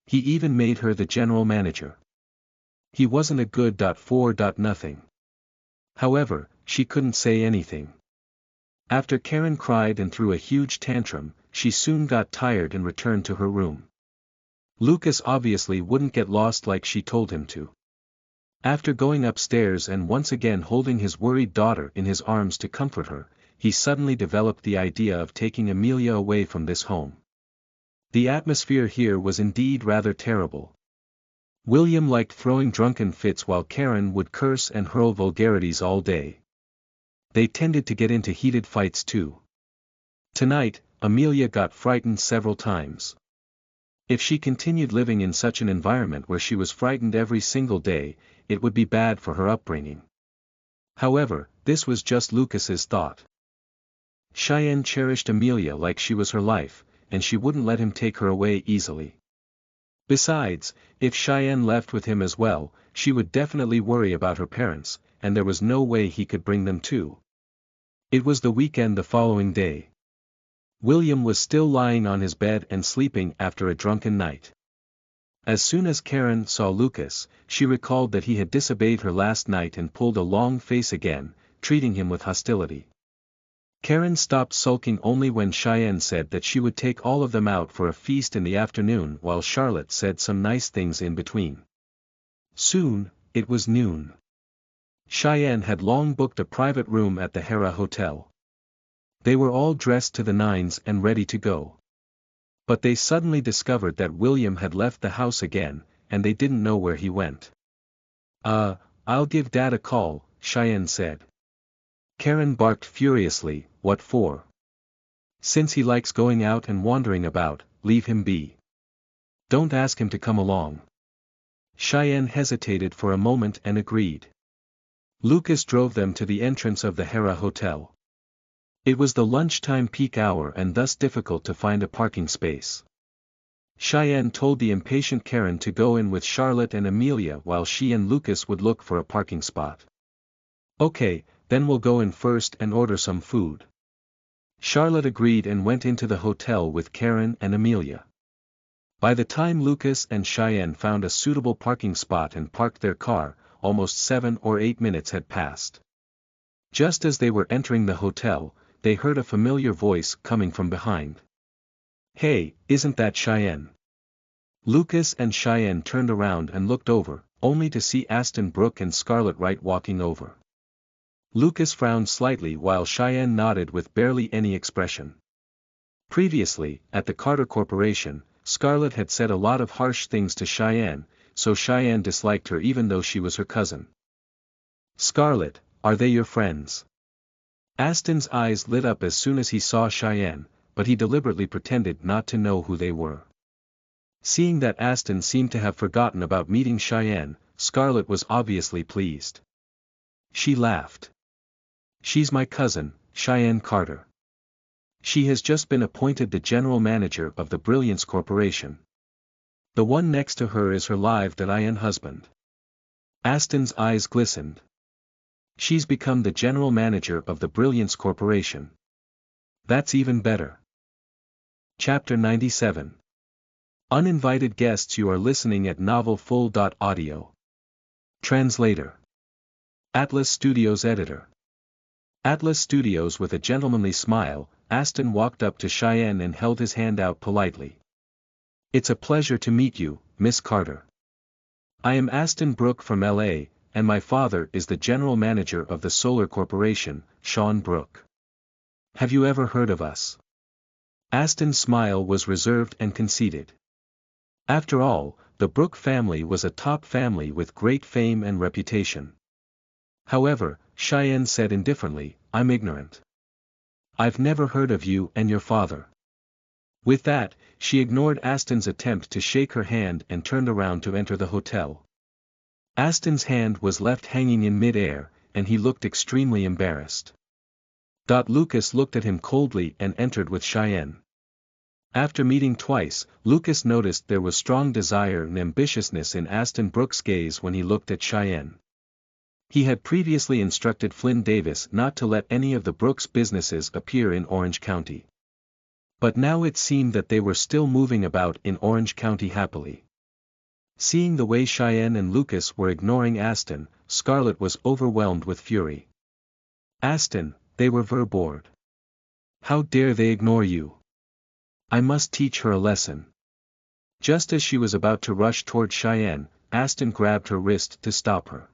He even made her the general manager. He wasn't a good for nothing. However, she couldn't say anything. After Karen cried and threw a huge tantrum, she soon got tired and returned to her room. Lucas obviously wouldn't get lost like she told him to. After going upstairs and once again holding his worried daughter in his arms to comfort her, he suddenly developed the idea of taking Amelia away from this home. The atmosphere here was indeed rather terrible. William liked throwing drunken fits while Karen would curse and hurl vulgarities all day. They tended to get into heated fights too. Tonight, Amelia got frightened several times. If she continued living in such an environment where she was frightened every single day, it would be bad for her upbringing. However, this was just Lucas's thought. Cheyenne cherished Amelia like she was her life, and she wouldn't let him take her away easily. Besides, if Cheyenne left with him as well, she would definitely worry about her parents, and there was no way he could bring them too. It was the weekend the following day. William was still lying on his bed and sleeping after a drunken night. As soon as Karen saw Lucas, she recalled that he had disobeyed her last night and pulled a long face again, treating him with hostility. Karen stopped sulking only when Cheyenne said that she would take all of them out for a feast in the afternoon while Charlotte said some nice things in between. Soon, it was noon. Cheyenne had long booked a private room at the Hera Hotel. They were all dressed to the nines and ready to go. But they suddenly discovered that William had left the house again, and they didn't know where he went. I'll give Dad a call, Cheyenne said. Karen barked furiously, what for? Since he likes going out and wandering about, leave him be. Don't ask him to come along. Cheyenne hesitated for a moment and agreed. Lucas drove them to the entrance of the Hera Hotel. It was the lunchtime peak hour and thus difficult to find a parking space. Cheyenne told the impatient Karen to go in with Charlotte and Amelia while she and Lucas would look for a parking spot. Okay, then we'll go in first and order some food. Charlotte agreed and went into the hotel with Karen and Amelia. By the time Lucas and Cheyenne found a suitable parking spot and parked their car, almost 7 or 8 minutes had passed. Just as they were entering the hotel, they heard a familiar voice coming from behind. Hey, isn't that Cheyenne? Lucas and Cheyenne turned around and looked over, only to see Aston Brooke and Scarlett Wright walking over. Lucas frowned slightly while Cheyenne nodded with barely any expression. Previously, at the Carter Corporation, Scarlett had said a lot of harsh things to Cheyenne, so Cheyenne disliked her even though she was her cousin. Scarlett, are they your friends? Aston's eyes lit up as soon as he saw Cheyenne, but he deliberately pretended not to know who they were. Seeing that Aston seemed to have forgotten about meeting Cheyenne, Scarlett was obviously pleased. She laughed. She's my cousin, Cheyenne Carter. She has just been appointed the general manager of the Brilliance Corporation. The one next to her is her live-dying husband. Aston's eyes glistened. She's become the general manager of the Brilliance Corporation. That's even better. Chapter 97. Uninvited guests, you are listening at novelfull.audio. Translator. Atlas Studios editor. Atlas Studios. With a gentlemanly smile, Aston walked up to Cheyenne and held his hand out politely. It's a pleasure to meet you, Miss Carter. I am Aston Brooke from L.A., and my father is the general manager of the Solar Corporation, Sean Brooke. Have you ever heard of us? Aston's smile was reserved and conceited. After all, the Brooke family was a top family with great fame and reputation. However, Cheyenne said indifferently, I'm ignorant. I've never heard of you and your father. With that, she ignored Aston's attempt to shake her hand and turned around to enter the hotel. Aston's hand was left hanging in mid-air, and he looked extremely embarrassed. Lucas looked at him coldly and entered with Cheyenne. After meeting twice, Lucas noticed there was strong desire and ambitiousness in Aston Brooke's gaze when he looked at Cheyenne. He had previously instructed Flynn Davis not to let any of the Brooks' businesses appear in Orange County. But now it seemed that they were still moving about in Orange County happily. Seeing the way Cheyenne and Lucas were ignoring Aston, Scarlett was overwhelmed with fury. Aston, they were bored. How dare they ignore you? I must teach her a lesson. Just as she was about to rush toward Cheyenne, Aston grabbed her wrist to stop her.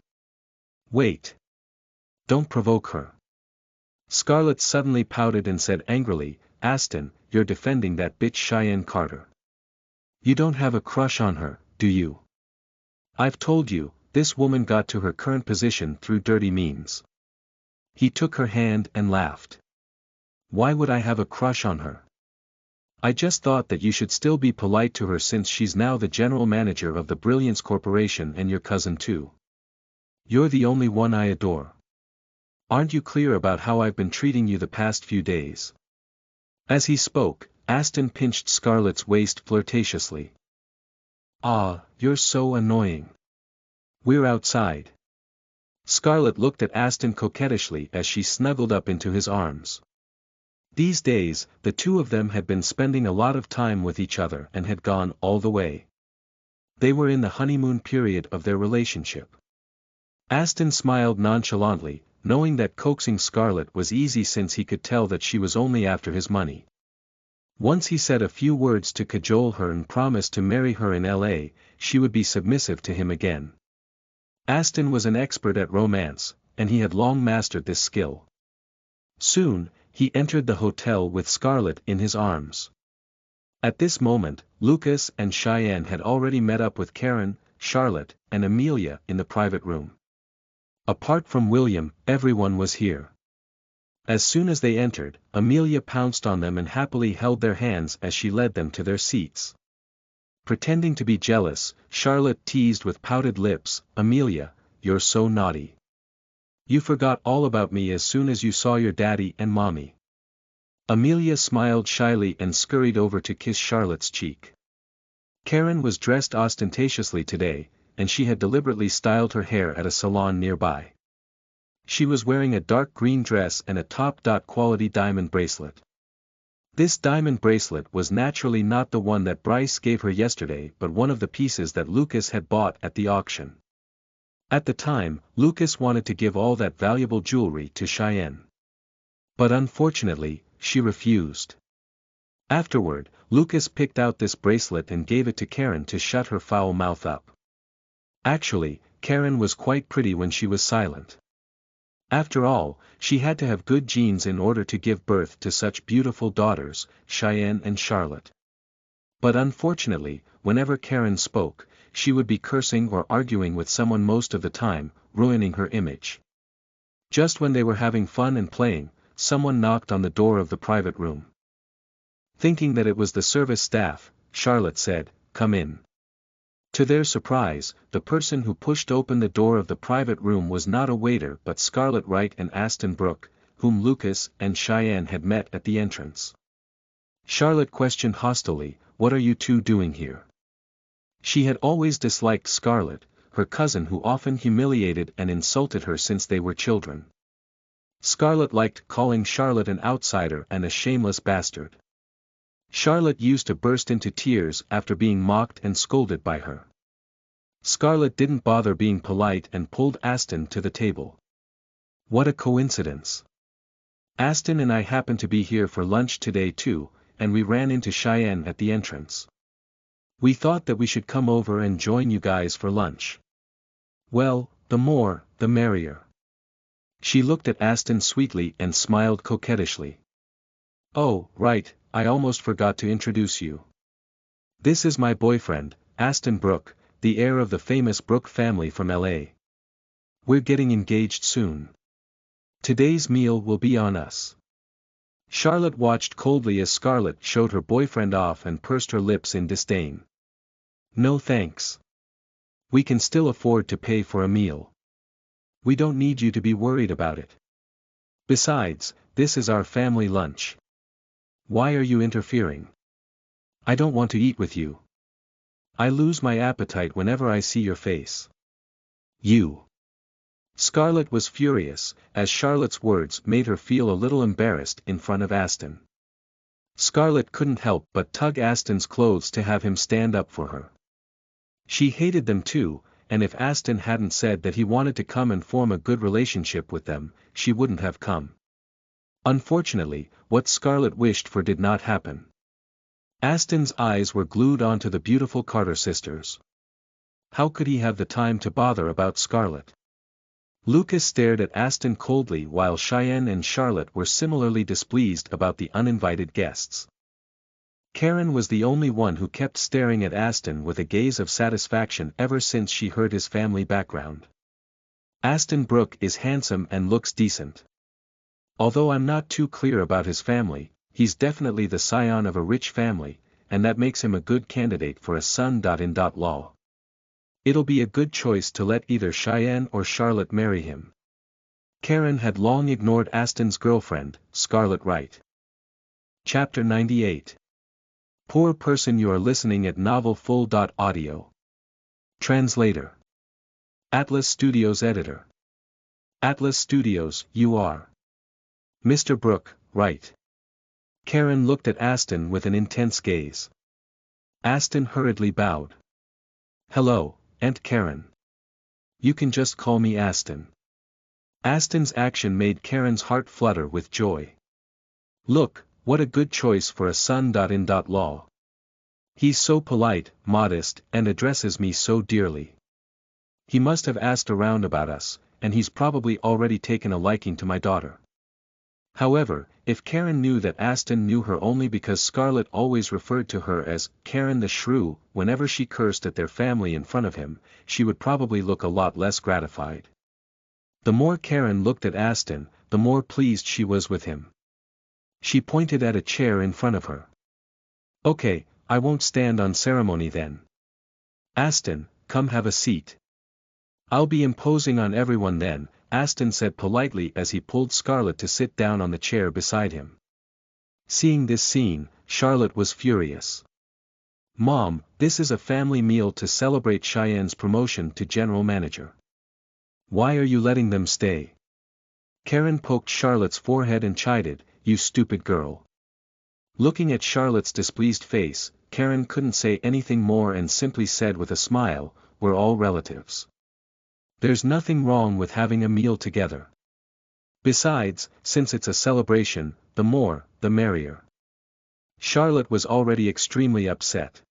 Wait. Don't provoke her. Scarlett suddenly pouted and said angrily, Aston, you're defending that bitch Cheyenne Carter. You don't have a crush on her, do you? I've told you, this woman got to her current position through dirty means. He took her hand and laughed. Why would I have a crush on her? I just thought that you should still be polite to her since she's now the general manager of the Brilliance Corporation and your cousin too. You're the only one I adore. Aren't you clear about how I've been treating you the past few days? As he spoke, Aston pinched Scarlett's waist flirtatiously. Ah, you're so annoying. We're outside. Scarlett looked at Aston coquettishly as she snuggled up into his arms. These days, the two of them had been spending a lot of time with each other and had gone all the way. They were in the honeymoon period of their relationship. Aston smiled nonchalantly, knowing that coaxing Scarlett was easy since he could tell that she was only after his money. Once he said a few words to cajole her and promised to marry her in L.A., she would be submissive to him again. Aston was an expert at romance, and he had long mastered this skill. Soon, he entered the hotel with Scarlett in his arms. At this moment, Lucas and Cheyenne had already met up with Karen, Charlotte, and Amelia in the private room. Apart from William, everyone was here. As soon as they entered, Amelia pounced on them and happily held their hands as she led them to their seats. Pretending to be jealous, Charlotte teased with pouted lips, Amelia, you're so naughty. You forgot all about me as soon as you saw your daddy and mommy. Amelia smiled shyly and scurried over to kiss Charlotte's cheek. Karen was dressed ostentatiously today, and she had deliberately styled her hair at a salon nearby. She was wearing a dark green dress and a top-quality diamond bracelet. This diamond bracelet was naturally not the one that Bryce gave her yesterday but one of the pieces that Lucas had bought at the auction. At the time, Lucas wanted to give all that valuable jewelry to Cheyenne. But unfortunately, she refused. Afterward, Lucas picked out this bracelet and gave it to Karen to shut her foul mouth up. Actually, Karen was quite pretty when she was silent. After all, she had to have good genes in order to give birth to such beautiful daughters, Cheyenne and Charlotte. But unfortunately, whenever Karen spoke, she would be cursing or arguing with someone most of the time, ruining her image. Just when they were having fun and playing, someone knocked on the door of the private room. Thinking that it was the service staff, Charlotte said, "Come in." To their surprise, the person who pushed open the door of the private room was not a waiter but Scarlett Wright and Aston Brooke, whom Lucas and Cheyenne had met at the entrance. Charlotte questioned hostilely, "What are you two doing here?" She had always disliked Scarlett, her cousin who often humiliated and insulted her since they were children. Scarlett liked calling Charlotte an outsider and a shameless bastard. Charlotte used to burst into tears after being mocked and scolded by her. Scarlett didn't bother being polite and pulled Aston to the table. What a coincidence. Aston and I happen to be here for lunch today too, and we ran into Cheyenne at the entrance. We thought that we should come over and join you guys for lunch. Well, the more, the merrier. She looked at Aston sweetly and smiled coquettishly. Oh, right, I almost forgot to introduce you. This is my boyfriend, Aston Brooke, the heir of the famous Brooke family from LA. We're getting engaged soon. Today's meal will be on us. Charlotte watched coldly as Scarlett showed her boyfriend off and pursed her lips in disdain. No thanks. We can still afford to pay for a meal. We don't need you to be worried about it. Besides, this is our family lunch. Why are you interfering? I don't want to eat with you. I lose my appetite whenever I see your face. You. Scarlett was furious, as Charlotte's words made her feel a little embarrassed in front of Aston. Scarlett couldn't help but tug Aston's clothes to have him stand up for her. She hated them too, and if Aston hadn't said that he wanted to come and form a good relationship with them, she wouldn't have come. Unfortunately, what Scarlett wished for did not happen. Aston's eyes were glued onto the beautiful Carter sisters. How could he have the time to bother about Scarlett? Lucas stared at Aston coldly while Cheyenne and Charlotte were similarly displeased about the uninvited guests. Karen was the only one who kept staring at Aston with a gaze of satisfaction ever since she heard his family background. Aston Brooke is handsome and looks decent. Although I'm not too clear about his family, he's definitely the scion of a rich family, and that makes him a good candidate for a son-in-law. It'll be a good choice to let either Cheyenne or Charlotte marry him. Karen had long ignored Aston's girlfriend, Scarlett Wright. Chapter 98. Poor person, you are listening at novelfull.audio. Translator. Atlas Studios Editor. Atlas Studios, you are. Mr. Brooke, right. Karen looked at Aston with an intense gaze. Aston hurriedly bowed. Hello, Aunt Karen. You can just call me Aston. Aston's action made Karen's heart flutter with joy. Look, what a good choice for a son-in-law. He's so polite, modest, and addresses me so dearly. He must have asked around about us, and he's probably already taken a liking to my daughter. However, if Karen knew that Aston knew her only because Scarlett always referred to her as Karen the Shrew whenever she cursed at their family in front of him, she would probably look a lot less gratified. The more Karen looked at Aston, the more pleased she was with him. She pointed at a chair in front of her. Okay, I won't stand on ceremony then. Aston, come have a seat. I'll be imposing on everyone then, Aston said politely as he pulled Scarlett to sit down on the chair beside him. Seeing this scene, Charlotte was furious. Mom, this is a family meal to celebrate Cheyenne's promotion to general manager. Why are you letting them stay? Karen poked Charlotte's forehead and chided, you stupid girl. Looking at Charlotte's displeased face, Karen couldn't say anything more and simply said with a smile, we're all relatives. There's nothing wrong with having a meal together. Besides, since it's a celebration, the more, the merrier. Charlotte was already extremely upset.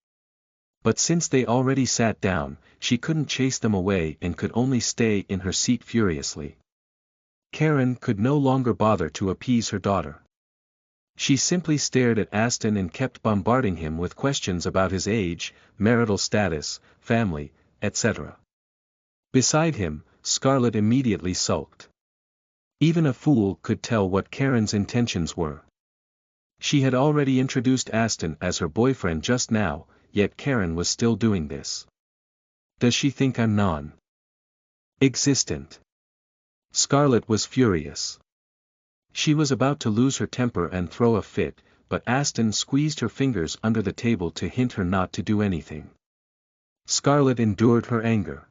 But since they already sat down, she couldn't chase them away and could only stay in her seat furiously. Karen could no longer bother to appease her daughter. She simply stared at Aston and kept bombarding him with questions about his age, marital status, family, etc. Beside him, Scarlett immediately sulked. Even a fool could tell what Karen's intentions were. She had already introduced Aston as her boyfriend just now, yet Karen was still doing this. Does she think I'm non-existent? Scarlett was furious. She was about to lose her temper and throw a fit, but Aston squeezed her fingers under the table to hint her not to do anything. Scarlett endured her anger.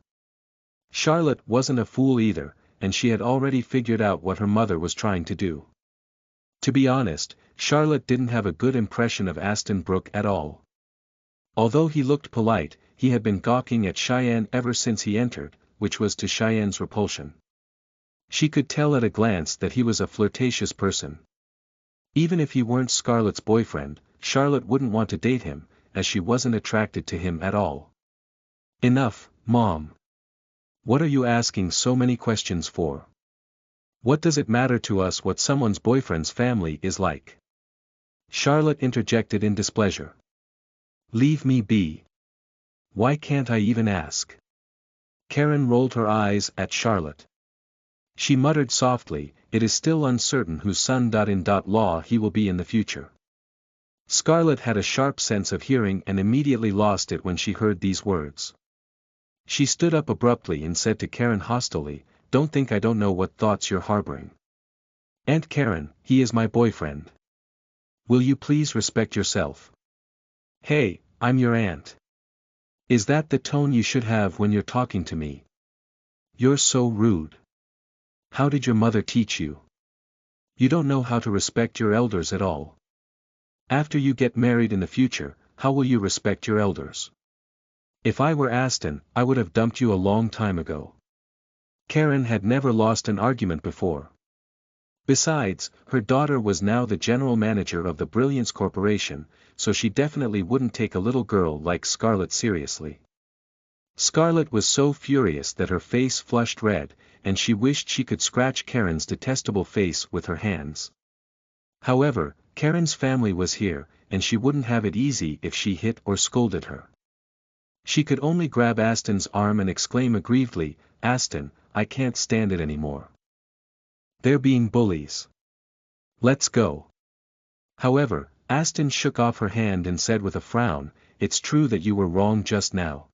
Charlotte wasn't a fool either, and she had already figured out what her mother was trying to do. To be honest, Charlotte didn't have a good impression of Aston Brooke at all. Although he looked polite, he had been gawking at Cheyenne ever since he entered, which was to Cheyenne's repulsion. She could tell at a glance that he was a flirtatious person. Even if he weren't Scarlett's boyfriend, Charlotte wouldn't want to date him, as she wasn't attracted to him at all. Enough, Mom. What are you asking so many questions for? What does it matter to us what someone's boyfriend's family is like? Charlotte interjected in displeasure. Leave me be. Why can't I even ask? Karen rolled her eyes at Charlotte. She muttered softly, it is still uncertain whose son-in-law he will be in the future. Scarlett had a sharp sense of hearing and immediately lost it when she heard these words. She stood up abruptly and said to Karen hostilely, don't think I don't know what thoughts you're harboring. Aunt Karen, he is my boyfriend. Will you please respect yourself? Hey, I'm your aunt. Is that the tone you should have when you're talking to me? You're so rude. How did your mother teach you? You don't know how to respect your elders at all. After you get married in the future, how will you respect your elders? If I were Aston, I would have dumped you a long time ago. Karen had never lost an argument before. Besides, her daughter was now the general manager of the Brilliance Corporation, so she definitely wouldn't take a little girl like Scarlett seriously. Scarlett was so furious that her face flushed red, and she wished she could scratch Karen's detestable face with her hands. However, Karen's family was here, and she wouldn't have it easy if she hit or scolded her. She could only grab Aston's arm and exclaim aggrievedly, Aston, I can't stand it anymore. They're being bullies. Let's go. However, Aston shook off her hand and said with a frown, it's true that you were wrong just now.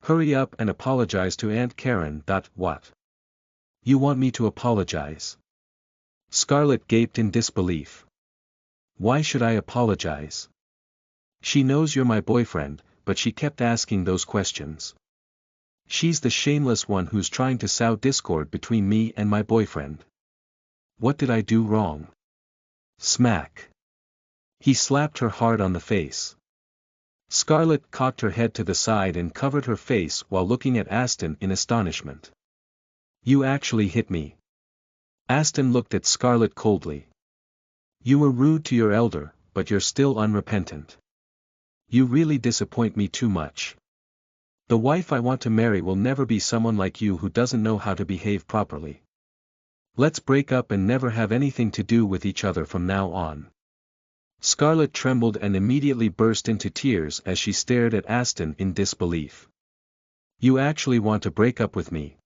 Hurry up and apologize to Aunt Karen. What? You want me to apologize? Scarlett gaped in disbelief. Why should I apologize? She knows you're my boyfriend, but she kept asking those questions. She's the shameless one who's trying to sow discord between me and my boyfriend. What did I do wrong? Smack. He slapped her hard on the face. Scarlett cocked her head to the side and covered her face while looking at Aston in astonishment. You actually hit me. Aston looked at Scarlett coldly. You were rude to your elder, but you're still unrepentant. You really disappoint me too much. The wife I want to marry will never be someone like you who doesn't know how to behave properly. Let's break up and never have anything to do with each other from now on. Scarlett trembled and immediately burst into tears as she stared at Aston in disbelief. You actually want to break up with me?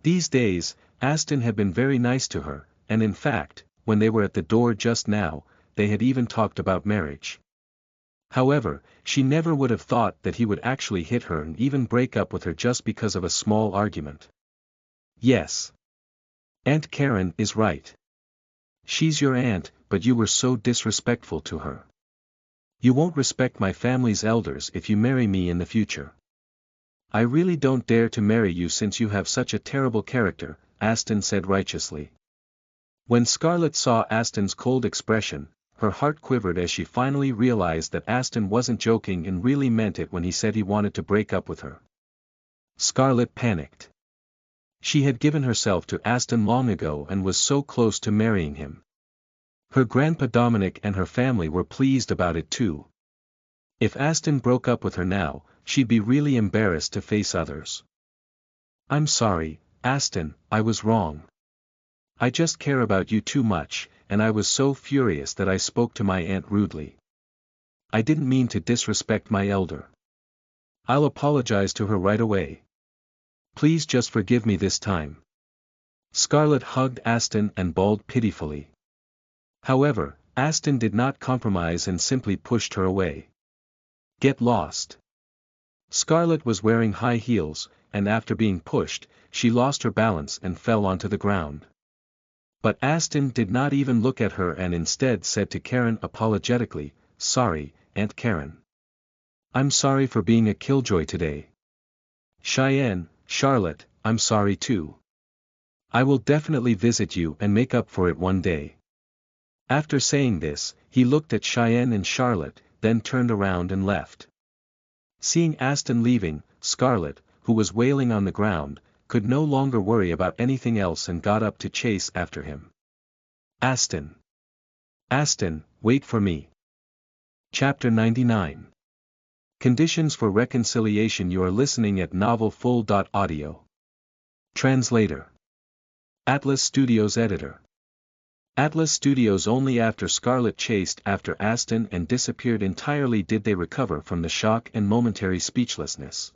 These days, Aston had been very nice to her, and in fact, when they were at the door just now, they had even talked about marriage. However, she never would have thought that he would actually hit her and even break up with her just because of a small argument. Yes. Aunt Karen is right. She's your aunt, but you were so disrespectful to her. You won't respect my family's elders if you marry me in the future. I really don't dare to marry you since you have such a terrible character, Aston said righteously. When Scarlett saw Aston's cold expression, her heart quivered as she finally realized that Aston wasn't joking and really meant it when he said he wanted to break up with her. Scarlett panicked. She had given herself to Aston long ago and was so close to marrying him. Her grandpa Dominic and her family were pleased about it too. If Aston broke up with her now, she'd be really embarrassed to face others. I'm sorry, Aston, I was wrong. I just care about you too much, and I was so furious that I spoke to my aunt rudely. I didn't mean to disrespect my elder. I'll apologize to her right away. Please just forgive me this time. Scarlett hugged Aston and bawled pitifully. However, Aston did not compromise and simply pushed her away. Get lost. Scarlett was wearing high heels, and after being pushed, she lost her balance and fell onto the ground. But Aston did not even look at her and instead said to Karen apologetically, Sorry, Aunt Karen. I'm sorry for being a killjoy today. Cheyenne, Charlotte, I'm sorry too. I will definitely visit you and make up for it one day. After saying this, he looked at Cheyenne and Charlotte, then turned around and left. Seeing Aston leaving, Scarlett, who was wailing on the ground, could no longer worry about anything else and got up to chase after him. Aston! Aston, wait for me. Chapter 99. Conditions for Reconciliation. You are listening at novelfull.audio. Translator. Atlas Studios Editor. Atlas Studios. Only after Scarlett chased after Aston and disappeared entirely did they recover from the shock and momentary speechlessness.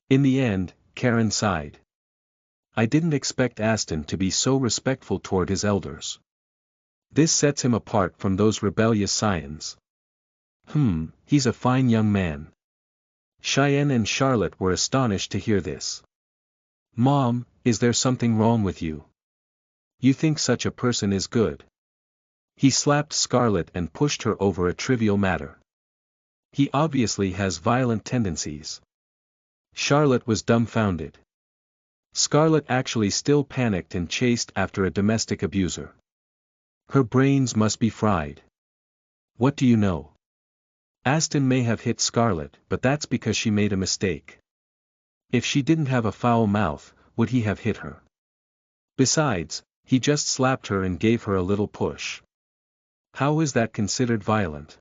In the end, Karen sighed. I didn't expect Aston to be so respectful toward his elders. This sets him apart from those rebellious scions. He's a fine young man. Cheyenne and Charlotte were astonished to hear this. Mom, is there something wrong with you? You think such a person is good? He slapped Scarlett and pushed her over a trivial matter. He obviously has violent tendencies. Charlotte was dumbfounded. Scarlett actually still panicked and chased after a domestic abuser. Her brains must be fried. What do you know? Aston may have hit Scarlett, but that's because she made a mistake. If she didn't have a foul mouth, would he have hit her? Besides, he just slapped her and gave her a little push. How is that considered violent?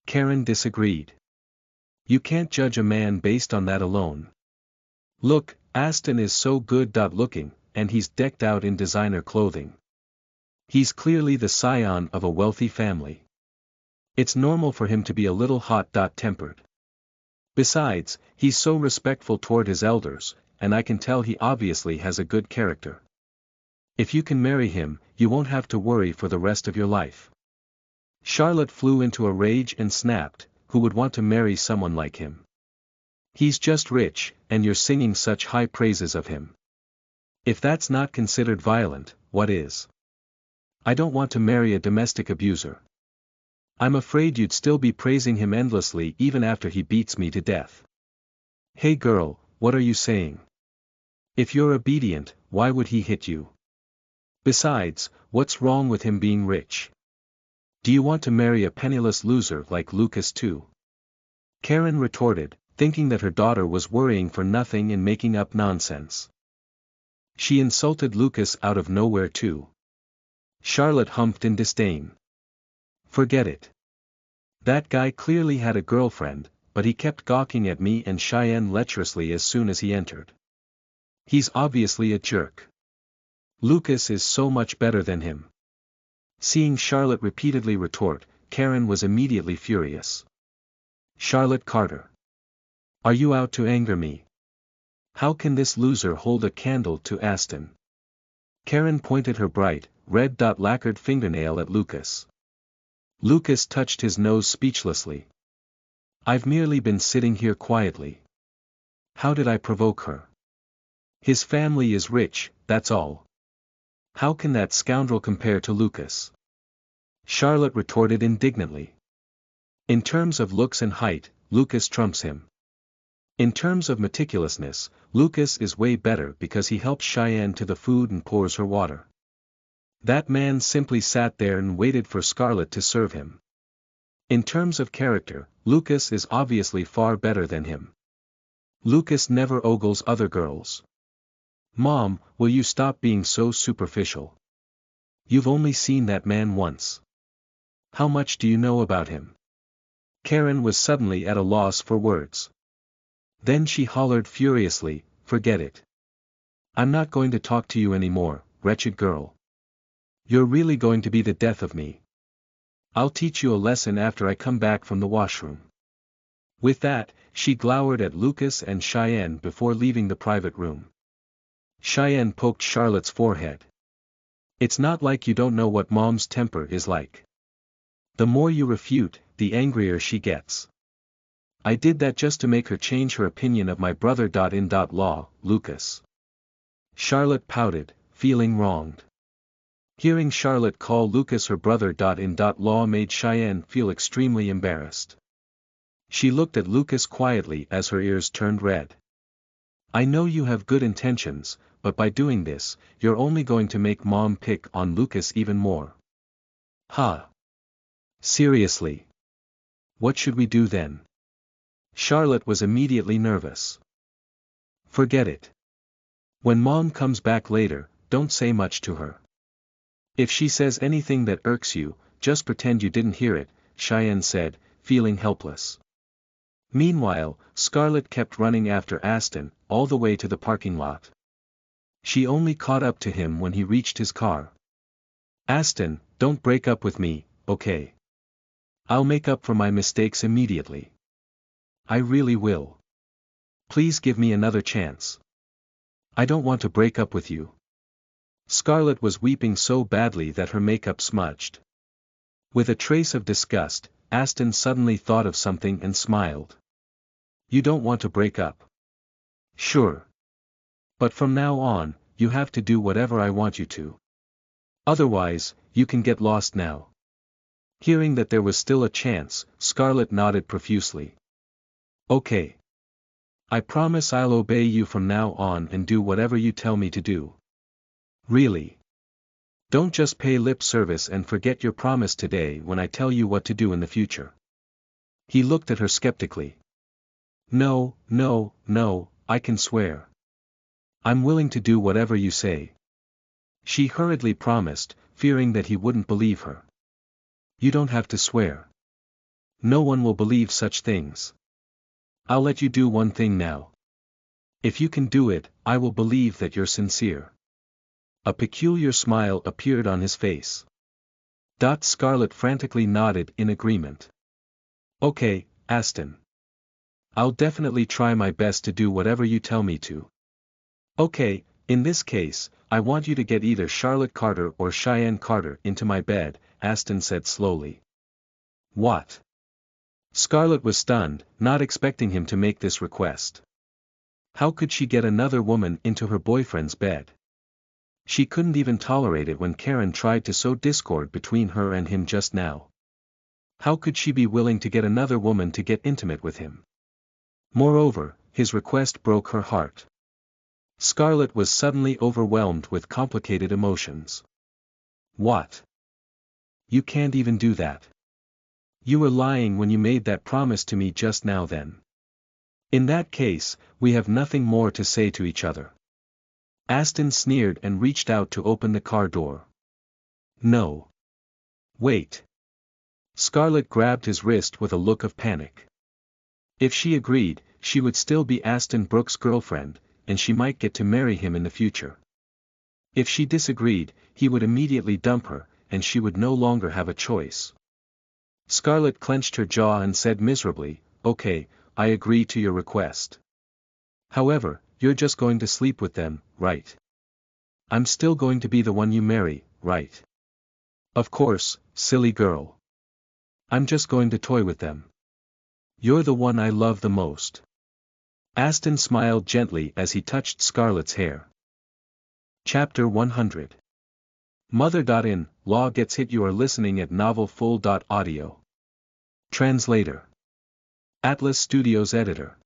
Karen disagreed. You can't judge a man based on that alone. Look, Aston is so good looking, and he's decked out in designer clothing. He's clearly the scion of a wealthy family. It's normal for him to be a little hot-tempered. Besides, he's so respectful toward his elders, and I can tell he obviously has a good character. If you can marry him, you won't have to worry for the rest of your life. Charlotte flew into a rage and snapped, who would want to marry someone like him? He's just rich, and you're singing such high praises of him. If that's not considered violent, what is? I don't want to marry a domestic abuser. I'm afraid you'd still be praising him endlessly even after he beats me to death. Hey girl, what are you saying? If you're obedient, why would he hit you? Besides, what's wrong with him being rich? Do you want to marry a penniless loser like Lucas too? Karen retorted, thinking that her daughter was worrying for nothing and making up nonsense. She insulted Lucas out of nowhere too. Charlotte humphed in disdain. Forget it. That guy clearly had a girlfriend, but he kept gawking at me and Cheyenne lecherously as soon as he entered. He's obviously a jerk. Lucas is so much better than him. Seeing Charlotte repeatedly retort, Karen was immediately furious. Charlotte Carter. Are you out to anger me? How can this loser hold a candle to Aston? Karen pointed her bright, red-lacquered fingernail at Lucas. Lucas touched his nose speechlessly. I've merely been sitting here quietly. How did I provoke her? His family is rich, that's all. How can that scoundrel compare to Lucas? Charlotte retorted indignantly. In terms of looks and height, Lucas trumps him. In terms of meticulousness, Lucas is way better because he helps Cheyenne to the food and pours her water. That man simply sat there and waited for Scarlett to serve him. In terms of character, Lucas is obviously far better than him. Lucas never ogles other girls. Mom, will you stop being so superficial? You've only seen that man once. How much do you know about him? Karen was suddenly at a loss for words. Then she hollered furiously, forget it. I'm not going to talk to you anymore, wretched girl. You're really going to be the death of me. I'll teach you a lesson after I come back from the washroom. With that, she glowered at Lucas and Cheyenne before leaving the private room. Cheyenne poked Charlotte's forehead. It's not like you don't know what Mom's temper is like. The more you refute, the angrier she gets. I did that just to make her change her opinion of my brother-in-law, Lucas. Charlotte pouted, feeling wronged. Hearing Charlotte call Lucas her brother-in-law made Cheyenne feel extremely embarrassed. She looked at Lucas quietly as her ears turned red. I know you have good intentions, but by doing this, you're only going to make Mom pick on Lucas even more. Huh? Seriously? What should we do then? Charlotte was immediately nervous. Forget it. When Mom comes back later, don't say much to her. If she says anything that irks you, just pretend you didn't hear it, Cheyenne said, feeling helpless. Meanwhile, Scarlett kept running after Aston, all the way to the parking lot. She only caught up to him when he reached his car. Aston, don't break up with me, okay? I'll make up for my mistakes immediately. I really will. Please give me another chance. I don't want to break up with you. Scarlett was weeping so badly that her makeup smudged. With a trace of disgust, Aston suddenly thought of something and smiled. You don't want to break up? Sure. But from now on, you have to do whatever I want you to. Otherwise, you can get lost now. Hearing that there was still a chance, Scarlett nodded profusely. Okay. I promise I'll obey you from now on and do whatever you tell me to do. Really? Don't just pay lip service and forget your promise today when I tell you what to do in the future. He looked at her skeptically. No, no, no, I can swear. I'm willing to do whatever you say. She hurriedly promised, fearing that he wouldn't believe her. You don't have to swear. No one will believe such things. I'll let you do one thing now. If you can do it, I will believe that you're sincere. A peculiar smile appeared on his face. Scarlett frantically nodded in agreement. Okay, Aston. I'll definitely try my best to do whatever you tell me to. Okay, in this case, I want you to get either Charlotte Carter or Cheyenne Carter into my bed, Aston said slowly. What? Scarlett was stunned, not expecting him to make this request. How could she get another woman into her boyfriend's bed? She couldn't even tolerate it when Karen tried to sow discord between her and him just now. How could she be willing to get another woman to get intimate with him? Moreover, his request broke her heart. Scarlett was suddenly overwhelmed with complicated emotions. What? You can't even do that. You were lying when you made that promise to me just now then. In that case, we have nothing more to say to each other. Aston sneered and reached out to open the car door. No. Wait. Scarlett grabbed his wrist with a look of panic. If she agreed, she would still be Aston Brooks' girlfriend, and she might get to marry him in the future. If she disagreed, he would immediately dump her, and she would no longer have a choice. Scarlett clenched her jaw and said miserably, Okay, I agree to your request. However, you're just going to sleep with them, right? I'm still going to be the one you marry, right? Of course, silly girl. I'm just going to toy with them. You're the one I love the most. Aston smiled gently as he touched Scarlett's hair. Chapter 100. Mother.in-law gets hit. You are listening at novelfull.audio. Translator. Atlas Studios editor.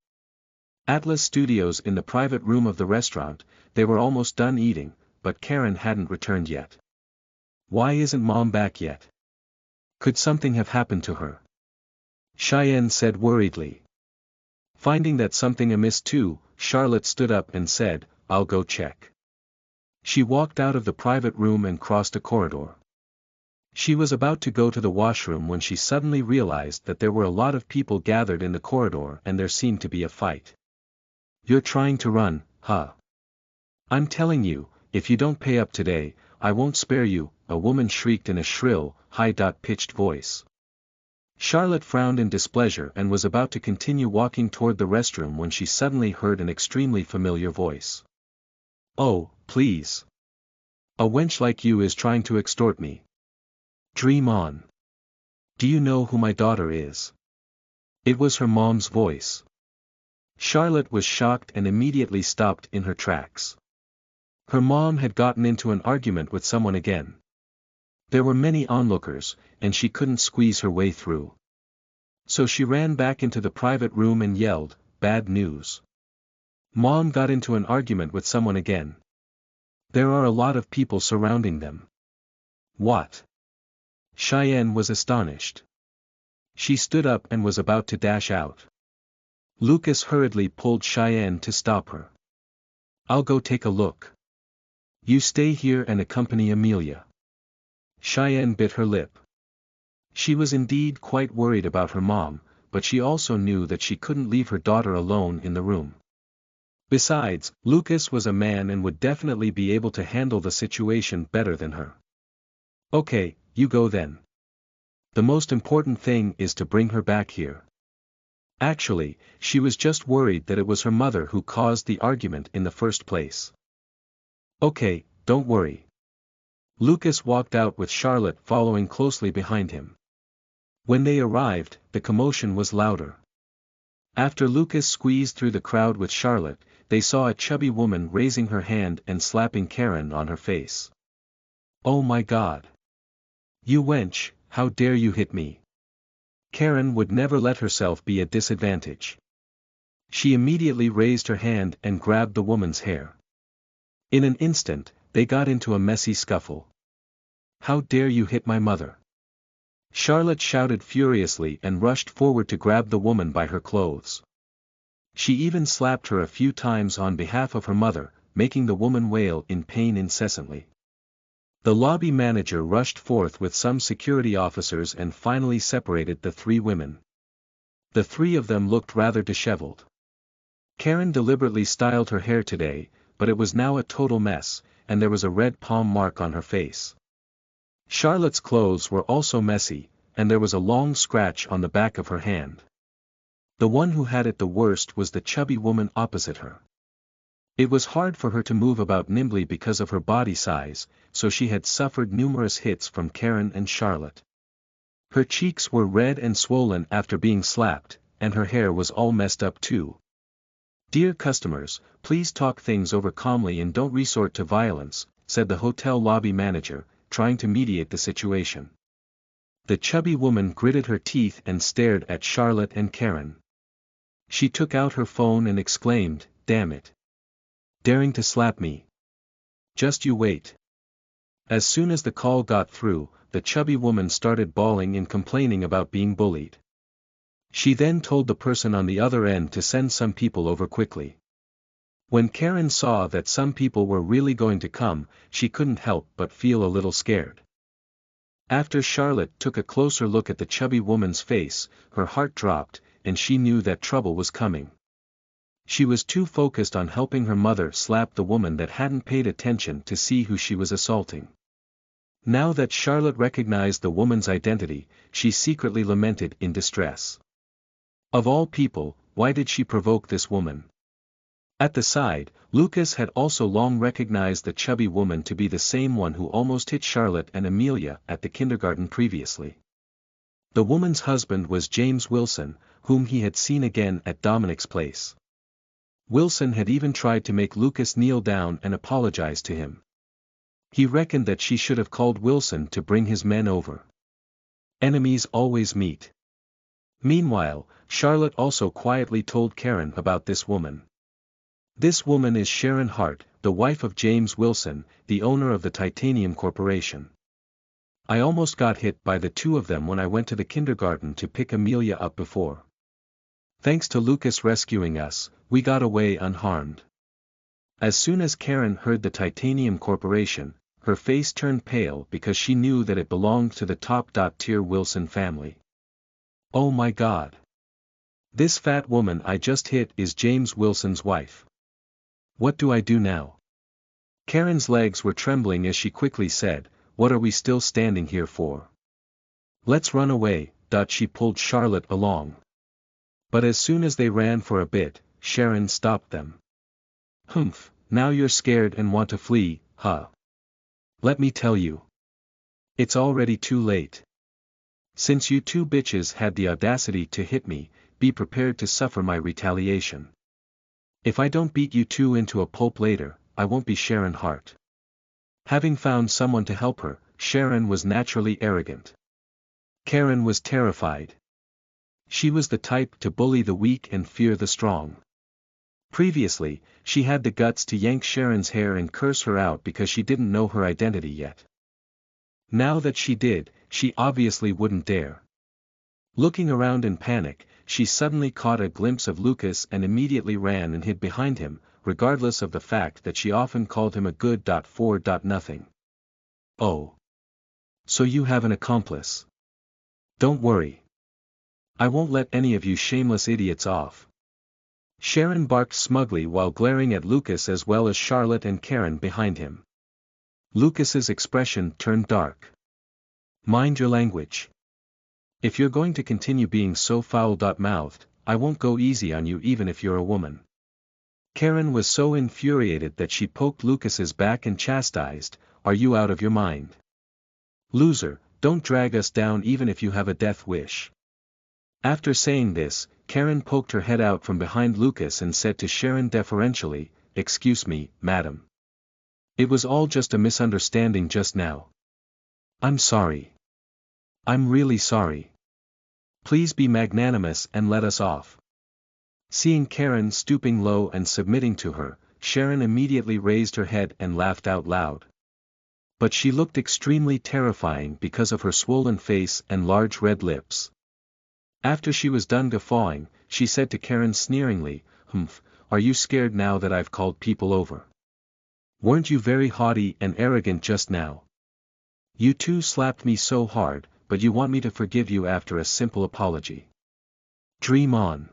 Atlas Studios. In the private room of the restaurant, they were almost done eating, but Karen hadn't returned yet. Why isn't Mom back yet? Could something have happened to her? Cheyenne said worriedly. Finding that something amiss too, Charlotte stood up and said, I'll go check. She walked out of the private room and crossed a corridor. She was about to go to the washroom when she suddenly realized that there were a lot of people gathered in the corridor and there seemed to be a fight. You're trying to run, huh? I'm telling you, if you don't pay up today, I won't spare you, a woman shrieked in a shrill, high-pitched voice. Charlotte frowned in displeasure and was about to continue walking toward the restroom when she suddenly heard an extremely familiar voice. Oh, please. A wench like you is trying to extort me. Dream on. Do you know who my daughter is? It was her mom's voice. Charlotte was shocked and immediately stopped in her tracks. Her mom had gotten into an argument with someone again. There were many onlookers, and she couldn't squeeze her way through. So she ran back into the private room and yelled, Bad news. Mom got into an argument with someone again. There are a lot of people surrounding them. What? Cheyenne was astonished. She stood up and was about to dash out. Lucas hurriedly pulled Cheyenne to stop her. "I'll go take a look. You stay here and accompany Amelia." Cheyenne bit her lip. She was indeed quite worried about her mom, but she also knew that she couldn't leave her daughter alone in the room. Besides, Lucas was a man and would definitely be able to handle the situation better than her. "Okay, you go then. The most important thing is to bring her back here." Actually, she was just worried that it was her mother who caused the argument in the first place. "Okay, don't worry." Lucas walked out with Charlotte following closely behind him. When they arrived, the commotion was louder. After Lucas squeezed through the crowd with Charlotte, they saw a chubby woman raising her hand and slapping Karen on her face. "Oh my God! You wench, how dare you hit me!" Karen would never let herself be at disadvantage. She immediately raised her hand and grabbed the woman's hair. In an instant, they got into a messy scuffle. "How dare you hit my mother!" Charlotte shouted furiously and rushed forward to grab the woman by her clothes. She even slapped her a few times on behalf of her mother, making the woman wail in pain incessantly. The lobby manager rushed forth with some security officers and finally separated the three women. The three of them looked rather disheveled. Karen deliberately styled her hair today, but it was now a total mess, and there was a red palm mark on her face. Charlotte's clothes were also messy, and there was a long scratch on the back of her hand. The one who had it the worst was the chubby woman opposite her. It was hard for her to move about nimbly because of her body size, so she had suffered numerous hits from Karen and Charlotte. Her cheeks were red and swollen after being slapped, and her hair was all messed up too. "Dear customers, please talk things over calmly and don't resort to violence," said the hotel lobby manager, trying to mediate the situation. The chubby woman gritted her teeth and stared at Charlotte and Karen. She took out her phone and exclaimed, "Damn it! Daring to slap me. Just you wait." As soon as the call got through, the chubby woman started bawling and complaining about being bullied. She then told the person on the other end to send some people over quickly. When Karen saw that some people were really going to come, she couldn't help but feel a little scared. After Charlotte took a closer look at the chubby woman's face, her heart dropped, and she knew that trouble was coming. She was too focused on helping her mother slap the woman that hadn't paid attention to see who she was assaulting. Now that Charlotte recognized the woman's identity, she secretly lamented in distress. Of all people, why did she provoke this woman? At the side, Lucas had also long recognized the chubby woman to be the same one who almost hit Charlotte and Amelia at the kindergarten previously. The woman's husband was James Wilson, whom he had seen again at Dominic's place. Wilson had even tried to make Lucas kneel down and apologize to him. He reckoned that she should have called Wilson to bring his men over. Enemies always meet. Meanwhile, Charlotte also quietly told Karen about this woman. "This woman is Sharon Hart, the wife of James Wilson, the owner of the Titanium Corporation. I almost got hit by the two of them when I went to the kindergarten to pick Amelia up before. Thanks to Lucas rescuing us, we got away unharmed." As soon as Karen heard the Titanium Corporation, her face turned pale because she knew that it belonged to the top-tier Wilson family. "Oh my God! This fat woman I just hit is James Wilson's wife. What do I do now?" Karen's legs were trembling as she quickly said, "What are we still standing here for? Let's run away." She pulled Charlotte along. But as soon as they ran for a bit, Sharon stopped them. "Humph, now you're scared and want to flee, huh? Let me tell you. It's already too late. Since you two bitches had the audacity to hit me, be prepared to suffer my retaliation. If I don't beat you two into a pulp later, I won't be Sharon Hart." Having found someone to help her, Sharon was naturally arrogant. Karen was terrified. She was the type to bully the weak and fear the strong. Previously, she had the guts to yank Sharon's hair and curse her out because she didn't know her identity yet. Now that she did, she obviously wouldn't dare. Looking around in panic, she suddenly caught a glimpse of Lucas and immediately ran and hid behind him, regardless of the fact that she often called him a good for nothing. Oh. So you have an accomplice. Don't worry. I won't let any of you shameless idiots off. Sharon barked smugly while glaring at Lucas as well as Charlotte and Karen behind him. Lucas's expression turned dark. Mind your language. If you're going to continue being so foul-mouthed, I won't go easy on you even if you're a woman. Karen was so infuriated that she poked Lucas's back and chastised, "Are you out of your mind? Loser, don't drag us down even if you have a death wish." After saying this, Karen poked her head out from behind Lucas and said to Sharon deferentially, "Excuse me, madam. It was all just a misunderstanding just now. I'm sorry. I'm really sorry. Please be magnanimous and let us off." Seeing Karen stooping low and submitting to her, Sharon immediately raised her head and laughed out loud. But she looked extremely terrifying because of her swollen face and large red lips. After she was done guffawing, she said to Karen sneeringly, "Humph, are you scared now that I've called people over? Weren't you very haughty and arrogant just now? You two slapped me so hard, but you want me to forgive you after a simple apology. Dream on."